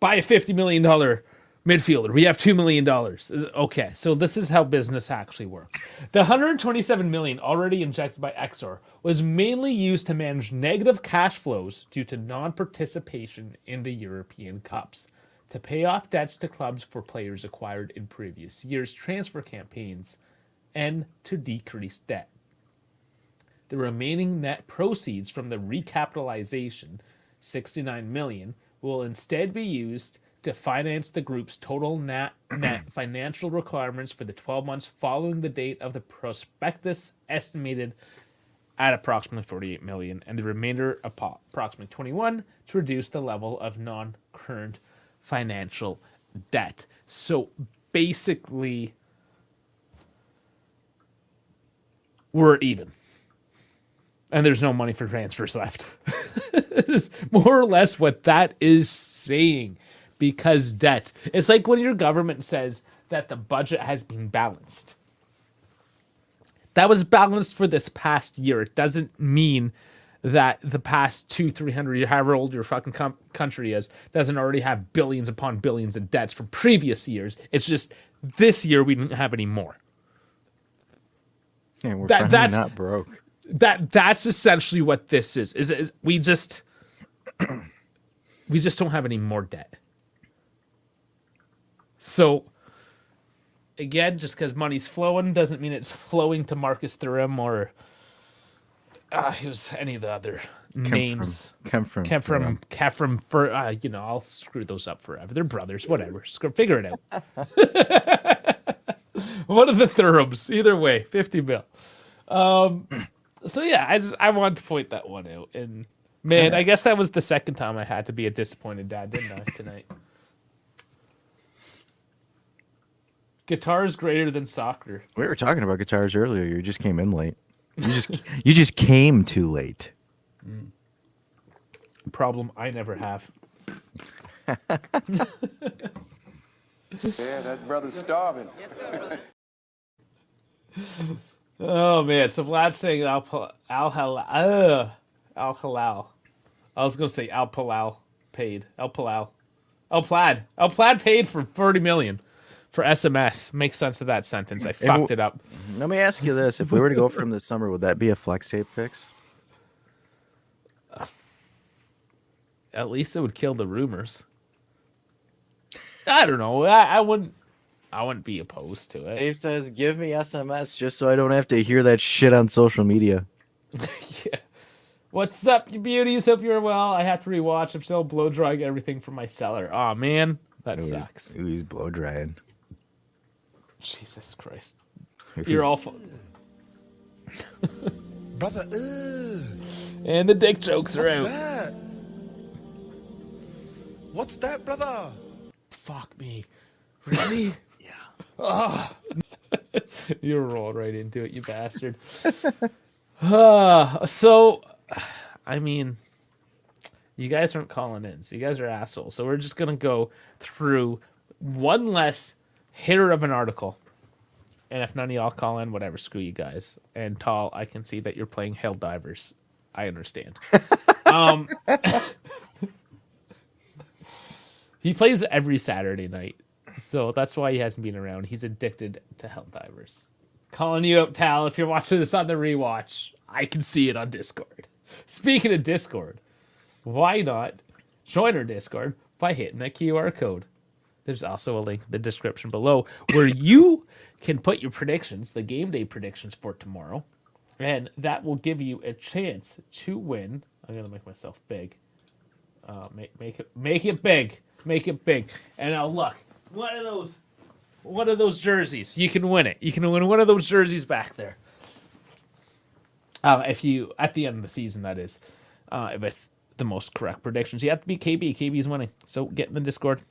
buy a $50 million midfielder. We have $2 million. Okay, so this is how business actually works. The $127 million already injected by Exor was mainly used to manage negative cash flows due to non-participation in the European Cups, to pay off debts to clubs for players acquired in previous years' transfer campaigns, and to decrease debt. The remaining net proceeds from the recapitalization, $69 million, will instead be used to finance the group's total net financial requirements for the 12 months following the date of the prospectus, estimated at approximately $48 million, and the remainder, approximately $21 million, to reduce the level of non-current financial debt. So basically, we're even. And there's no money for transfers left. It's more or less what that is saying. Because debts. It's like when your government says that the budget has been balanced. That was balanced for this past year. It doesn't mean that the past 200-300 years, however old your fucking country is, doesn't already have billions upon billions of debts from previous years. It's just this year we didn't have any more. Yeah, we're finally not broke. That's essentially what this is we just don't have any more debt. So again, just because money's flowing doesn't mean it's flowing to Marcus Thuram or who's any of the other names. Kefram for I'll screw those up forever. They're brothers, whatever. Figure it out. One of the Thurams, either way, 50 mil. So yeah, I wanted to point that one out. And man, I guess that was the second time I had to be a disappointed dad, didn't I, tonight? Guitar's greater than soccer. We were talking about guitars earlier. You just came in late. You just came too late. Problem I never have. Yeah, that brother's starving. Oh man, so Vlad's saying Al Halal. I was gonna say Al Palal paid. Al Palal. Al Plaid. Al Plaid paid for $30 million for SMS. Makes sense of that sentence. I fucked it up. Let me ask you this: if we were to go from this summer, would that be a flex tape fix? At least it would kill the rumors. I don't know. I wouldn't be opposed to it. Dave says, "Give me SMS just so I don't have to hear that shit on social media." Yeah. What's up, you beauties? Hope you're well. I have to rewatch. I'm still blow drying everything from my cellar. Oh man, that sucks. Ooh, he's blow drying. Jesus Christ. You're all Brother, and the dick jokes are what's out. that? What's that, brother? Fuck me. Really? Yeah. Oh. You rolled right into it, you bastard. So, I mean, you guys aren't calling in, so you guys are assholes. So we're just going to go through one less hitter of an article. And if none of y'all call in, whatever, screw you guys. And Tall, I can see that you're playing Helldivers. I understand. He plays every Saturday night. So that's why he hasn't been around. He's addicted to Helldivers. Calling you out, Tal, if you're watching this on the rewatch. I can see it on Discord. Speaking of Discord, why not join our Discord by hitting that QR code? There's also a link in the description below where you can put your predictions, the game day predictions for tomorrow, and that will give you a chance to win. I'm going to make myself big. Make it big. Make it big. And now look, one of those jerseys. You can win it. You can win one of those jerseys back there. If you, at the end of the season, that is, with the most correct predictions. You have to be KB. KB's winning. So get in the Discord.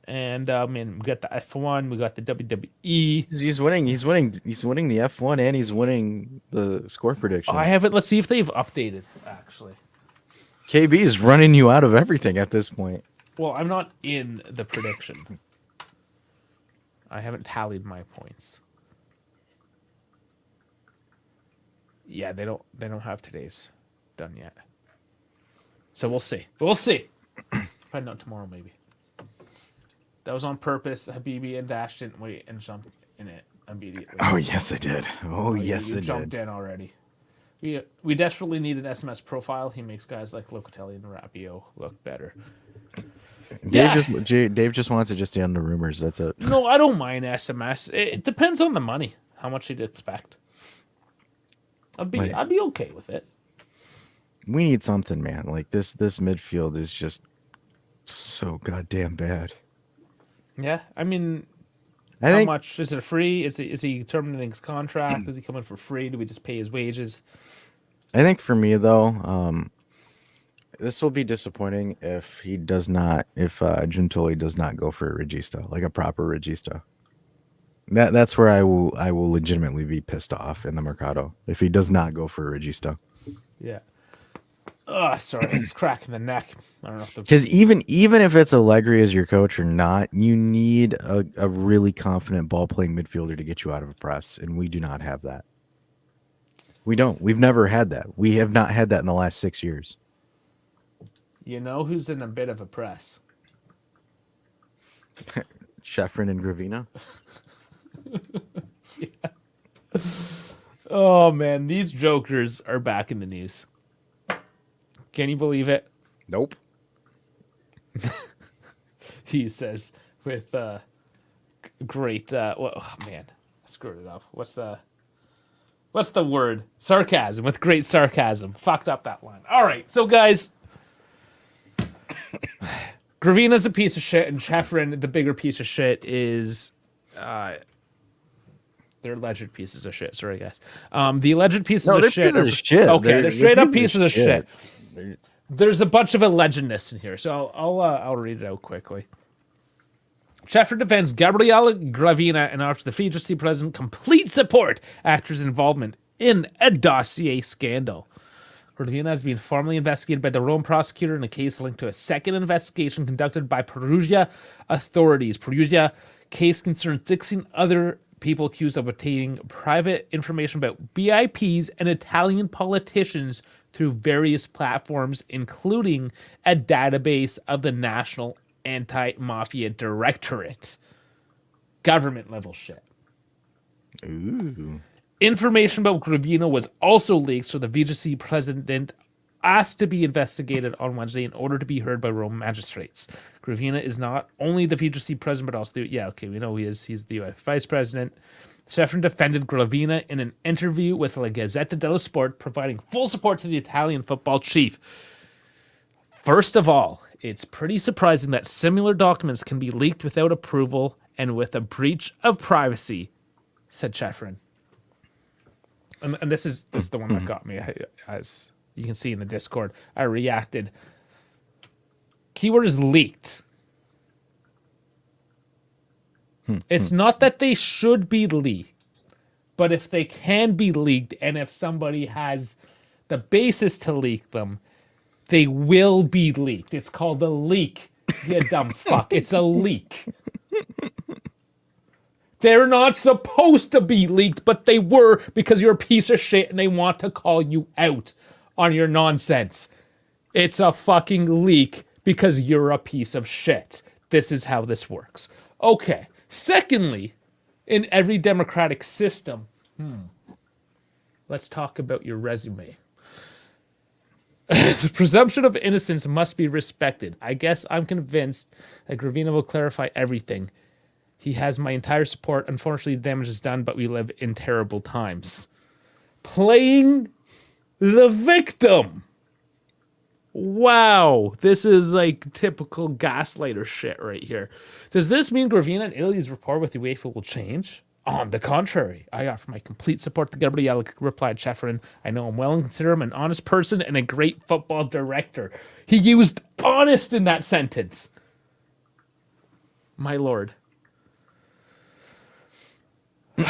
And we got the F1, we got the WWE. He's winning the F1 and he's winning the score prediction. I haven't. Let's see if they've updated, actually. KB is running you out of everything at this point. Well, I'm not in the prediction. I haven't tallied my points. Yeah, they don't have today's done yet. So we'll see. Find out tomorrow, maybe. That was on purpose. Habibi and Dash didn't wait and jumped in it immediately. Oh, yes, I did. You jumped in already. We desperately need an SMS profile. He makes guys like Locatelli and Rapio look better. Dave just wants it just to end the rumors. That's it. No, I don't mind SMS. It depends on the money. how much you'd expect. I'd Like- be okay with it. We need something, man. Like this midfield is just so goddamn bad. Yeah, I mean, I how think much is it free? Is he terminating his contract? Is he coming for free? Do we just pay his wages? for me though, this will be disappointing if Giuntoli does not go for a regista, like a proper regista. That's where I will legitimately be pissed off in the Mercado if he does not go for a regista. Yeah. Oh, sorry, I just cracking the neck. I don't know if the Because even if it's Allegri as your coach or not, you need a really confident ball playing midfielder to get you out of a press, and we do not have that. We don't. We've never had that. We have not had that in the last 6 years. you know who's in a bit of a press. Sheffrin and Gravina. Oh man, these jokers are back in the news. Can you believe it? Nope. He says with great oh man, I screwed it up. What's the word? Sarcasm. With great sarcasm. Fucked up that line. All right, so guys, Gravina's a piece of shit, and Chefrin, the bigger piece of shit, is they're alleged pieces of shit. Sorry, guys. The alleged pieces of they're shit. pieces of shit. Okay, they're straight up pieces of shit. shit. There's a bunch of allegedness in here, so I'll read it out quickly. Chefrin defends Gabriele Gravina and offers the Fiji president complete support after his involvement in a dossier scandal. Gravina has been formally investigated by the Rome prosecutor in a case linked to a second investigation conducted by Perugia authorities. Perugia case concerns 16 other people accused of obtaining private information about VIPs and Italian politicians through various platforms, including a database of the National Anti-Mafia Directorate. Government level shit. Ooh. Information about Gravina was also leaked, so the VGC president asked to be investigated on Wednesday in order to be heard by Rome magistrates. Gravina is not only the VGC president, but also we know he is. He's the UEFA vice president. Chefrin defended Gravina in an interview with La Gazzetta dello Sport, providing full support to the Italian football chief. First of all, it's pretty surprising that similar documents can be leaked without approval and with a breach of privacy, said Chefrin. And this is the one that got me. As you can see in the Discord, I reacted. Keyword is leaked. It's not that they should be leaked, but if they can be leaked, and if somebody has the basis to leak them, they will be leaked. It's called a leak, you dumb fuck. It's a leak. They're not supposed to be leaked, but they were because you're a piece of shit and they want to call you out on your nonsense. It's a fucking leak because you're a piece of shit. This is how this works. Okay. Secondly, in every democratic system, let's talk about your resume. The presumption of innocence must be respected. I guess I'm convinced that Gravina will clarify everything. He has my entire support. Unfortunately, the damage is done, but we live in terrible times. Playing the victim. Wow, this is like typical gaslighter shit right here. Does this mean Gravina and Italy's rapport with UEFA will change? On the contrary, I offer my complete support to Gabriele, replied Chefrin. I know him well and consider him an honest person and a great football director. He used honest in that sentence. My lord. What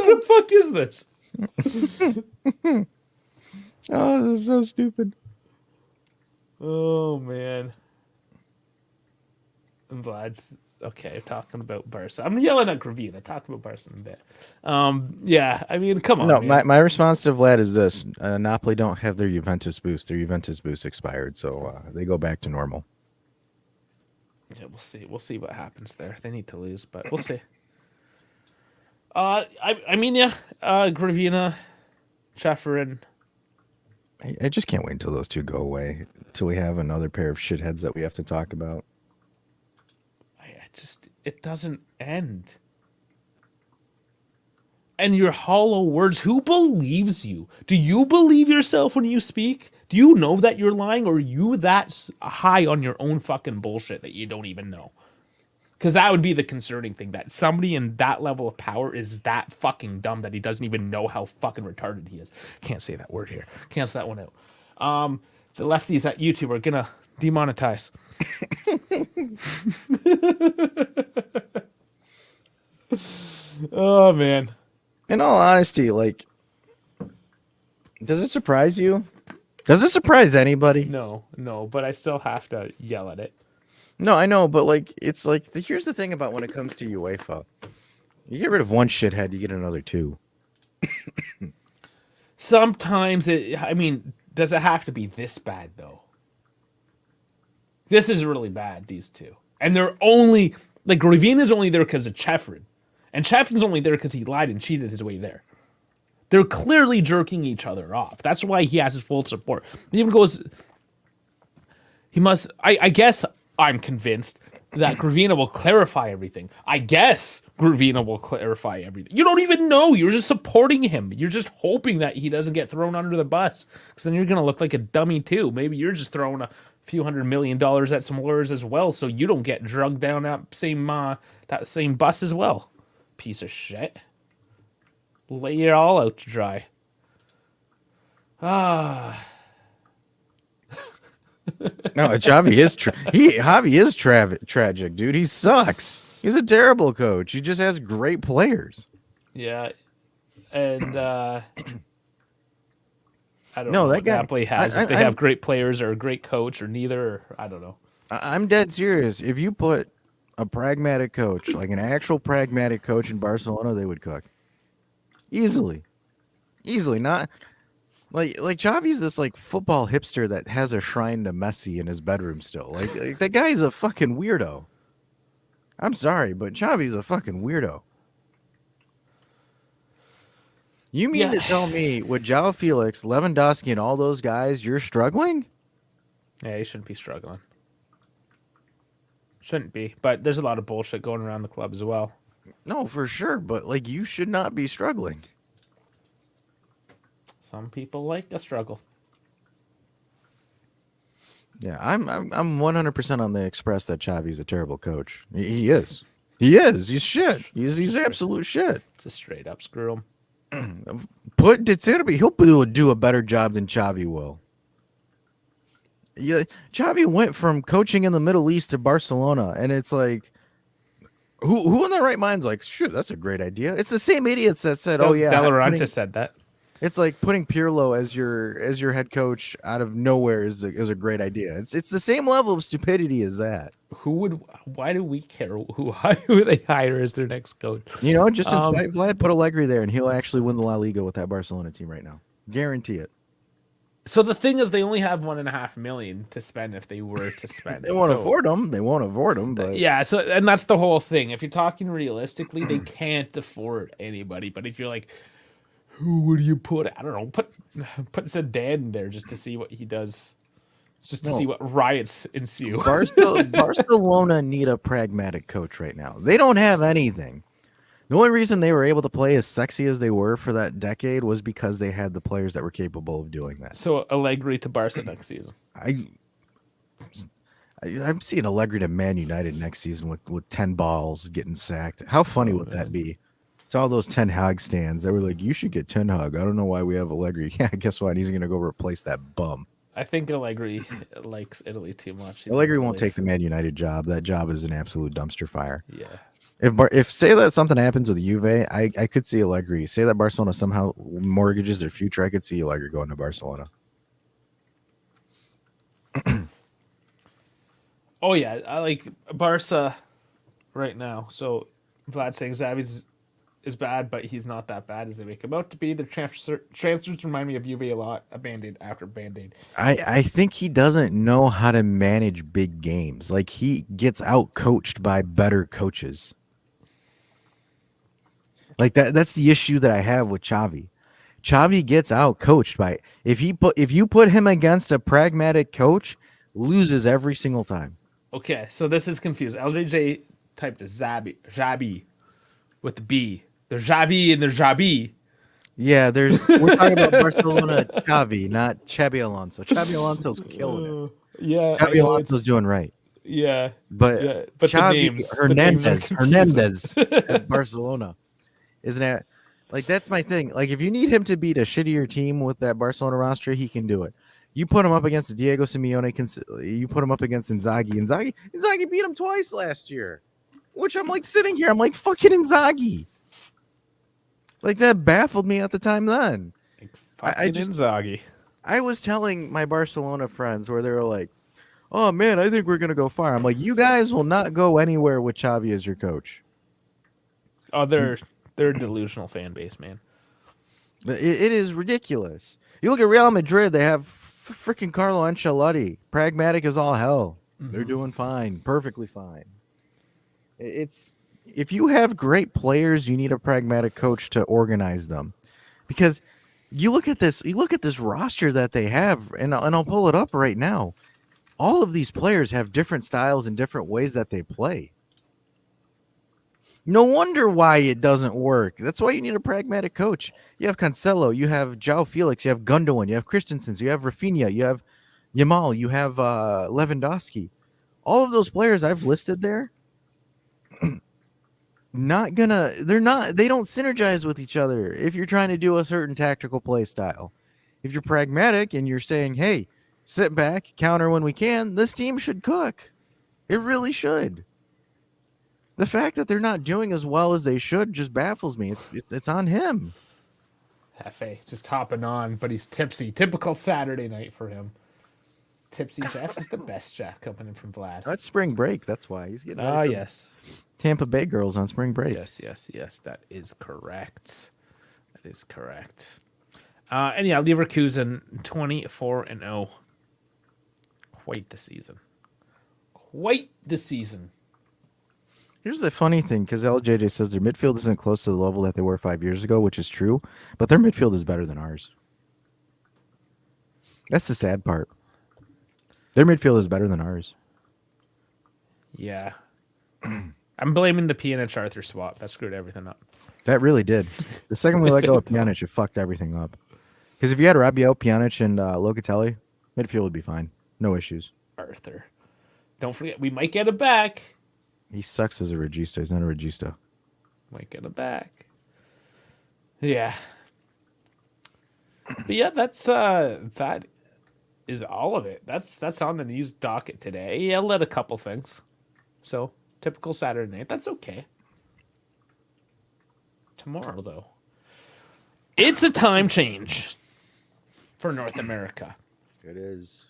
the fuck is this? Oh, this is so stupid. Oh man. I'm glad. Okay, talking about Barca. I'm yelling at Gravina. Talking about Barca in a bit. Yeah, I mean, come on. No, man. my response to Vlad is this: Napoli don't have their Juventus boost. Their Juventus boost expired, so they go back to normal. Yeah, we'll see. We'll see what happens there. They need to lose, but we'll see. I mean, yeah, Gravina, Chefrin. I just can't wait until those two go away. Until we have another pair of shitheads that we have to talk about. it doesn't end. And your hollow words, who believes you? Do you believe yourself when you speak? Do you know that you're lying, or are you that high on your own fucking bullshit that you don't even know? Because that would be the concerning thing, that somebody in that level of power is that fucking dumb that he doesn't even know how fucking retarded he is. Can't say that word here. Cancel that one out. The lefties at YouTube are gonna demonetize. Oh man. In all honesty, like, does it surprise you? Does it surprise anybody? No, but I still have to yell at it. No, I know, but like, it's like, here's the thing about when it comes to UEFA. You get rid of one shithead, you get another two. Sometimes does it have to be this bad though? This is really bad, these two. And they're only, like, Gravina's only there because of Chefrin. And Chefrin's only there because he lied and cheated his way there. They're clearly jerking each other off. That's why he has his full support. He even goes, he must, I guess I'm convinced that Gravina will clarify everything. I guess Gravina will clarify everything. You don't even know. You're just supporting him. You're just hoping that he doesn't get thrown under the bus. Because then you're going to look like a dummy too. Maybe you're just throwing a few $100 million at some lawyers as well, so you don't get drugged down that same bus as well. Piece of shit. Lay it all out to dry. Ah. No, Javi is Javi is tragic, dude. He sucks. He's a terrible coach. He just has great players. Yeah, and I don't No, know that what guy- Napoli has. I- If they I'm- have great players or a great coach or neither, or I don't know. I'm dead serious. If you put a pragmatic coach, like an actual pragmatic coach in Barcelona, they would cook. Easily. Not like Xavi's this like football hipster that has a shrine to Messi in his bedroom still. Like that guy's a fucking weirdo. I'm sorry, but Xavi's a fucking weirdo. You mean Yeah. to tell me with João Felix, Lewandowski, and all those guys, you're struggling? Yeah, he shouldn't be struggling. Shouldn't be, but there's a lot of bullshit going around the club as well. No, for sure, but like you should not be struggling. Some people like a struggle. Yeah, I'm 100% on the express that Xavi's a terrible coach. He is. He is. He's shit. He's absolute shit. Just straight up screw him. Put De Zerbi, he'll do a better job than Xavi will. Yeah, Xavi went from coaching in the Middle East to Barcelona, and it's like, who in their right mind's like, shit, that's a great idea. It's the same idiots that said, oh yeah, De Laurentiis said that. it's like putting Pirlo as your head coach out of nowhere is a great idea. It's the same level of stupidity as that. Why do we care who they hire as their next coach? You know, just in spite, Vlad, put Allegri there, and he'll actually win the La Liga with that Barcelona team right now. Guarantee it. So the thing is, they only have $1.5 million to spend if they were to spend. They won't So- afford them. They won't afford them. But Yeah, so and that's the whole thing. If you're talking realistically, they can't afford anybody. But if you're like, who would you put? I don't know. Put Zidane in there just to see what he does, just to No. see what riots ensue. Barcelona need a pragmatic coach right now. They don't have anything. The only reason they were able to play as sexy as they were for that decade was because they had the players that were capable of doing that. So Allegri to Barca next season. I'm seeing Allegri to Man United next season with 10 balls getting sacked. How funny would that be? To all those Ten Hag stands, they were like, you should get Ten Hag. I don't know why we have Allegri. Yeah, guess what? He's going to go replace that bum. I think Allegri likes Italy too much. He's Allegri gonna won't leave. take the Man United job. That job is an absolute dumpster fire. Yeah. If say that something happens with Juve, I could see Allegri. Say that Barcelona somehow mortgages their future, I could see Allegri going to Barcelona. Oh yeah, I like Barca right now. So Vlad saying Xavi's is bad, but he's not that bad as they make him out to be. The transfers remind me of Juve a lot. A Band-Aid after Band-Aid. I think he doesn't know how to manage big games. Like he gets out coached by better coaches. Like that's the issue that I have with Xavi. Xavi gets out coached by if you put him against a pragmatic coach, loses every single time. Okay, so this is confused. LJJ type to Xabi with the B. There's Xavi and there's Xabi. Yeah, we're talking about Barcelona Xavi, not Xabi Alonso. Xabi Alonso's killing it. Yeah, Xabi Alonso's doing right. Yeah, But, yeah, but Xavi the names are Hernandez at Barcelona. Isn't that like that's my thing? Like if you need him to beat a shittier team with that Barcelona roster, he can do it. You put him up against Diego Simeone, you put him up against Inzaghi. Inzaghi beat him twice last year. Which I'm like sitting here, I'm like fucking Inzaghi. Like that baffled me at the time then. Fucking Inzaghi. I was telling my Barcelona friends where they were like, "Oh man, I think we're gonna go far." I'm like, "You guys will not go anywhere with Xavi as your coach." Oh, they're a delusional fan base, man. It is ridiculous. You look at Real Madrid; they have freaking Carlo Ancelotti, pragmatic as all hell. They're doing fine, perfectly fine. It's if you have great players, you need a pragmatic coach to organize them, because you look at this roster that they have, and I'll pull it up right now. All of these players have different styles and different ways that they play. No wonder why it doesn't work. That's why you need a pragmatic coach. You have Cancelo, you have João Felix, you have Gundogan, you have Christensen, you have Rafinha, you have Yamal, you have Lewandowski. All of those players I've listed there, they don't synergize with each other if you're trying to do a certain tactical play style. If you're pragmatic and you're saying, hey, sit back, counter when we can, this team should cook. It really should. The fact that they're not doing as well as they should just baffles me. It's on him. Hefe just hopping on, but he's tipsy. Typical Saturday night for him. Tipsy Jeff's is the best Jeff coming in from Vlad. That's spring break. That's why he's getting. Ah, yes. Tampa Bay girls on spring break. Yes. That is correct. And yeah, Leverkusen 24-0. Quite the season. Here's the funny thing, because LJJ says their midfield isn't close to the level that they were 5 years ago, which is true, but their midfield is better than ours. That's the sad part. Their midfield is better than ours. Yeah. I'm blaming the Pjanic Arthur swap. That screwed everything up. That really did. The second we let go of Pjanic, it fucked everything up. Because if you had Rabiot, Pjanic, and Locatelli, midfield would be fine. No issues. Arthur. Don't forget, we might get it back. He sucks as a regista. He's not a regista. Might get it back. Yeah. But yeah, that is all of it. That's on the news docket today. Yeah, I led a couple things. So, typical Saturday night. That's okay. Tomorrow, though, it's a time change for North America. It is.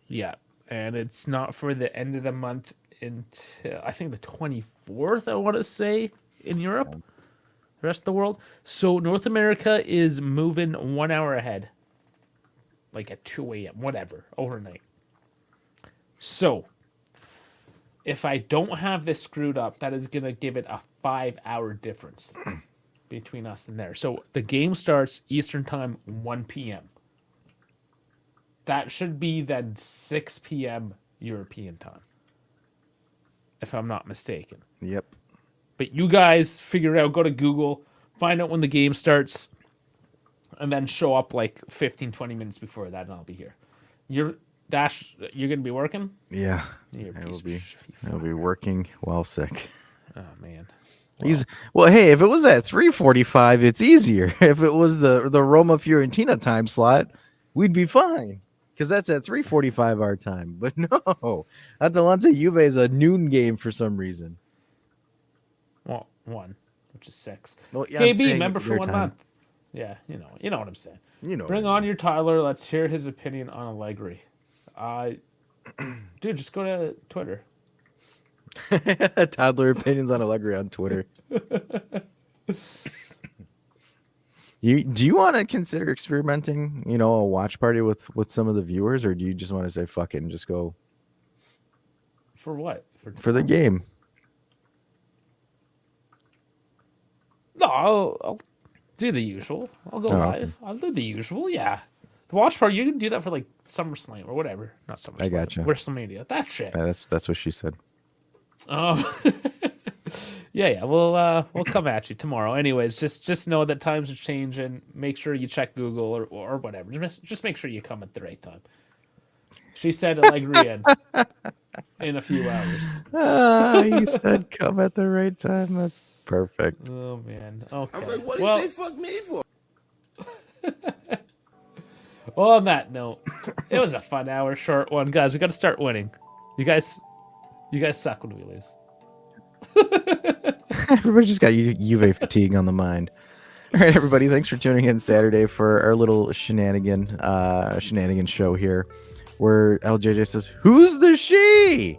Yeah, and it's not for the end of the month until, I think, the 24th, I want to say, in Europe. The rest of the world. So North America is moving 1 hour ahead. Like at 2 a.m., whatever, overnight. So, if I don't have this screwed up, that is going to give it a 5-hour difference between us and there. So, the game starts Eastern Time, 1 p.m. That should be then 6 p.m. European time, if I'm not mistaken. Yep. But you guys figure it out. Go to Google, find out when the game starts, and then show up like 15, 20 minutes before that, and I'll be here. You're going to be working? Yeah. I'll be working while sick. Oh, man. Well, hey, if it was at 3:45, it's easier. If it was the Roma Fiorentina time slot, we'd be fine. Because that's at 3:45 our time. But no, Atalanta Juve is a noon game for some reason. Well, 1, which is 6. Well, yeah, KB, member for 1 month. Yeah, you know what I'm saying. Bring on your Tyler. Let's hear his opinion on Allegri. Dude, just go to Twitter. Toddler opinions on Allegri on Twitter. Do you want to consider experimenting, a watch party with some of the viewers, or do you just want to say fuck it and just go for what? For the game? No, I'll do the usual. I'll go live. Okay. I'll do the usual. Yeah, the watch party. You can do that for like SummerSlam or whatever. Not SummerSlam. I gotcha. WrestleMania. That shit. Yeah, that's what she said. Oh. Yeah. We'll come at you tomorrow. Anyways, just know that times are changing. Make sure you check Google or whatever. Just make sure you come at the right time. She said Allegria in a few hours. He said come at the right time. That's perfect. Oh man. Okay. I'm like, what do well, you say fuck me for? well, on that note, it was a fun hour, short one, guys. We got to start winning. You guys suck when we lose. Everybody just got Juve fatigue on the mind. All right, everybody. Thanks for tuning in Saturday for our little shenanigan show here, where LJJ says, "Who's the she?"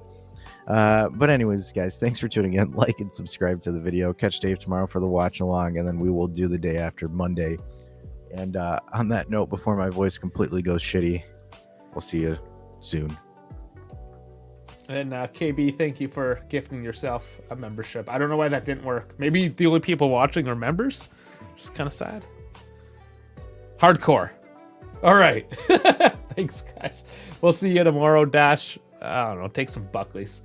But anyways, guys, thanks for tuning in. Like and subscribe to the video. Catch Dave tomorrow for the watch along, and then we will do the day after Monday. And on that note, before my voice completely goes shitty, we'll see you soon. And KB, thank you for gifting yourself a membership. I don't know why that didn't work. Maybe the only people watching are members. Just kind of sad. Hardcore. All right. Thanks, guys. We'll see you tomorrow. Dash, I don't know, take some Buckleys.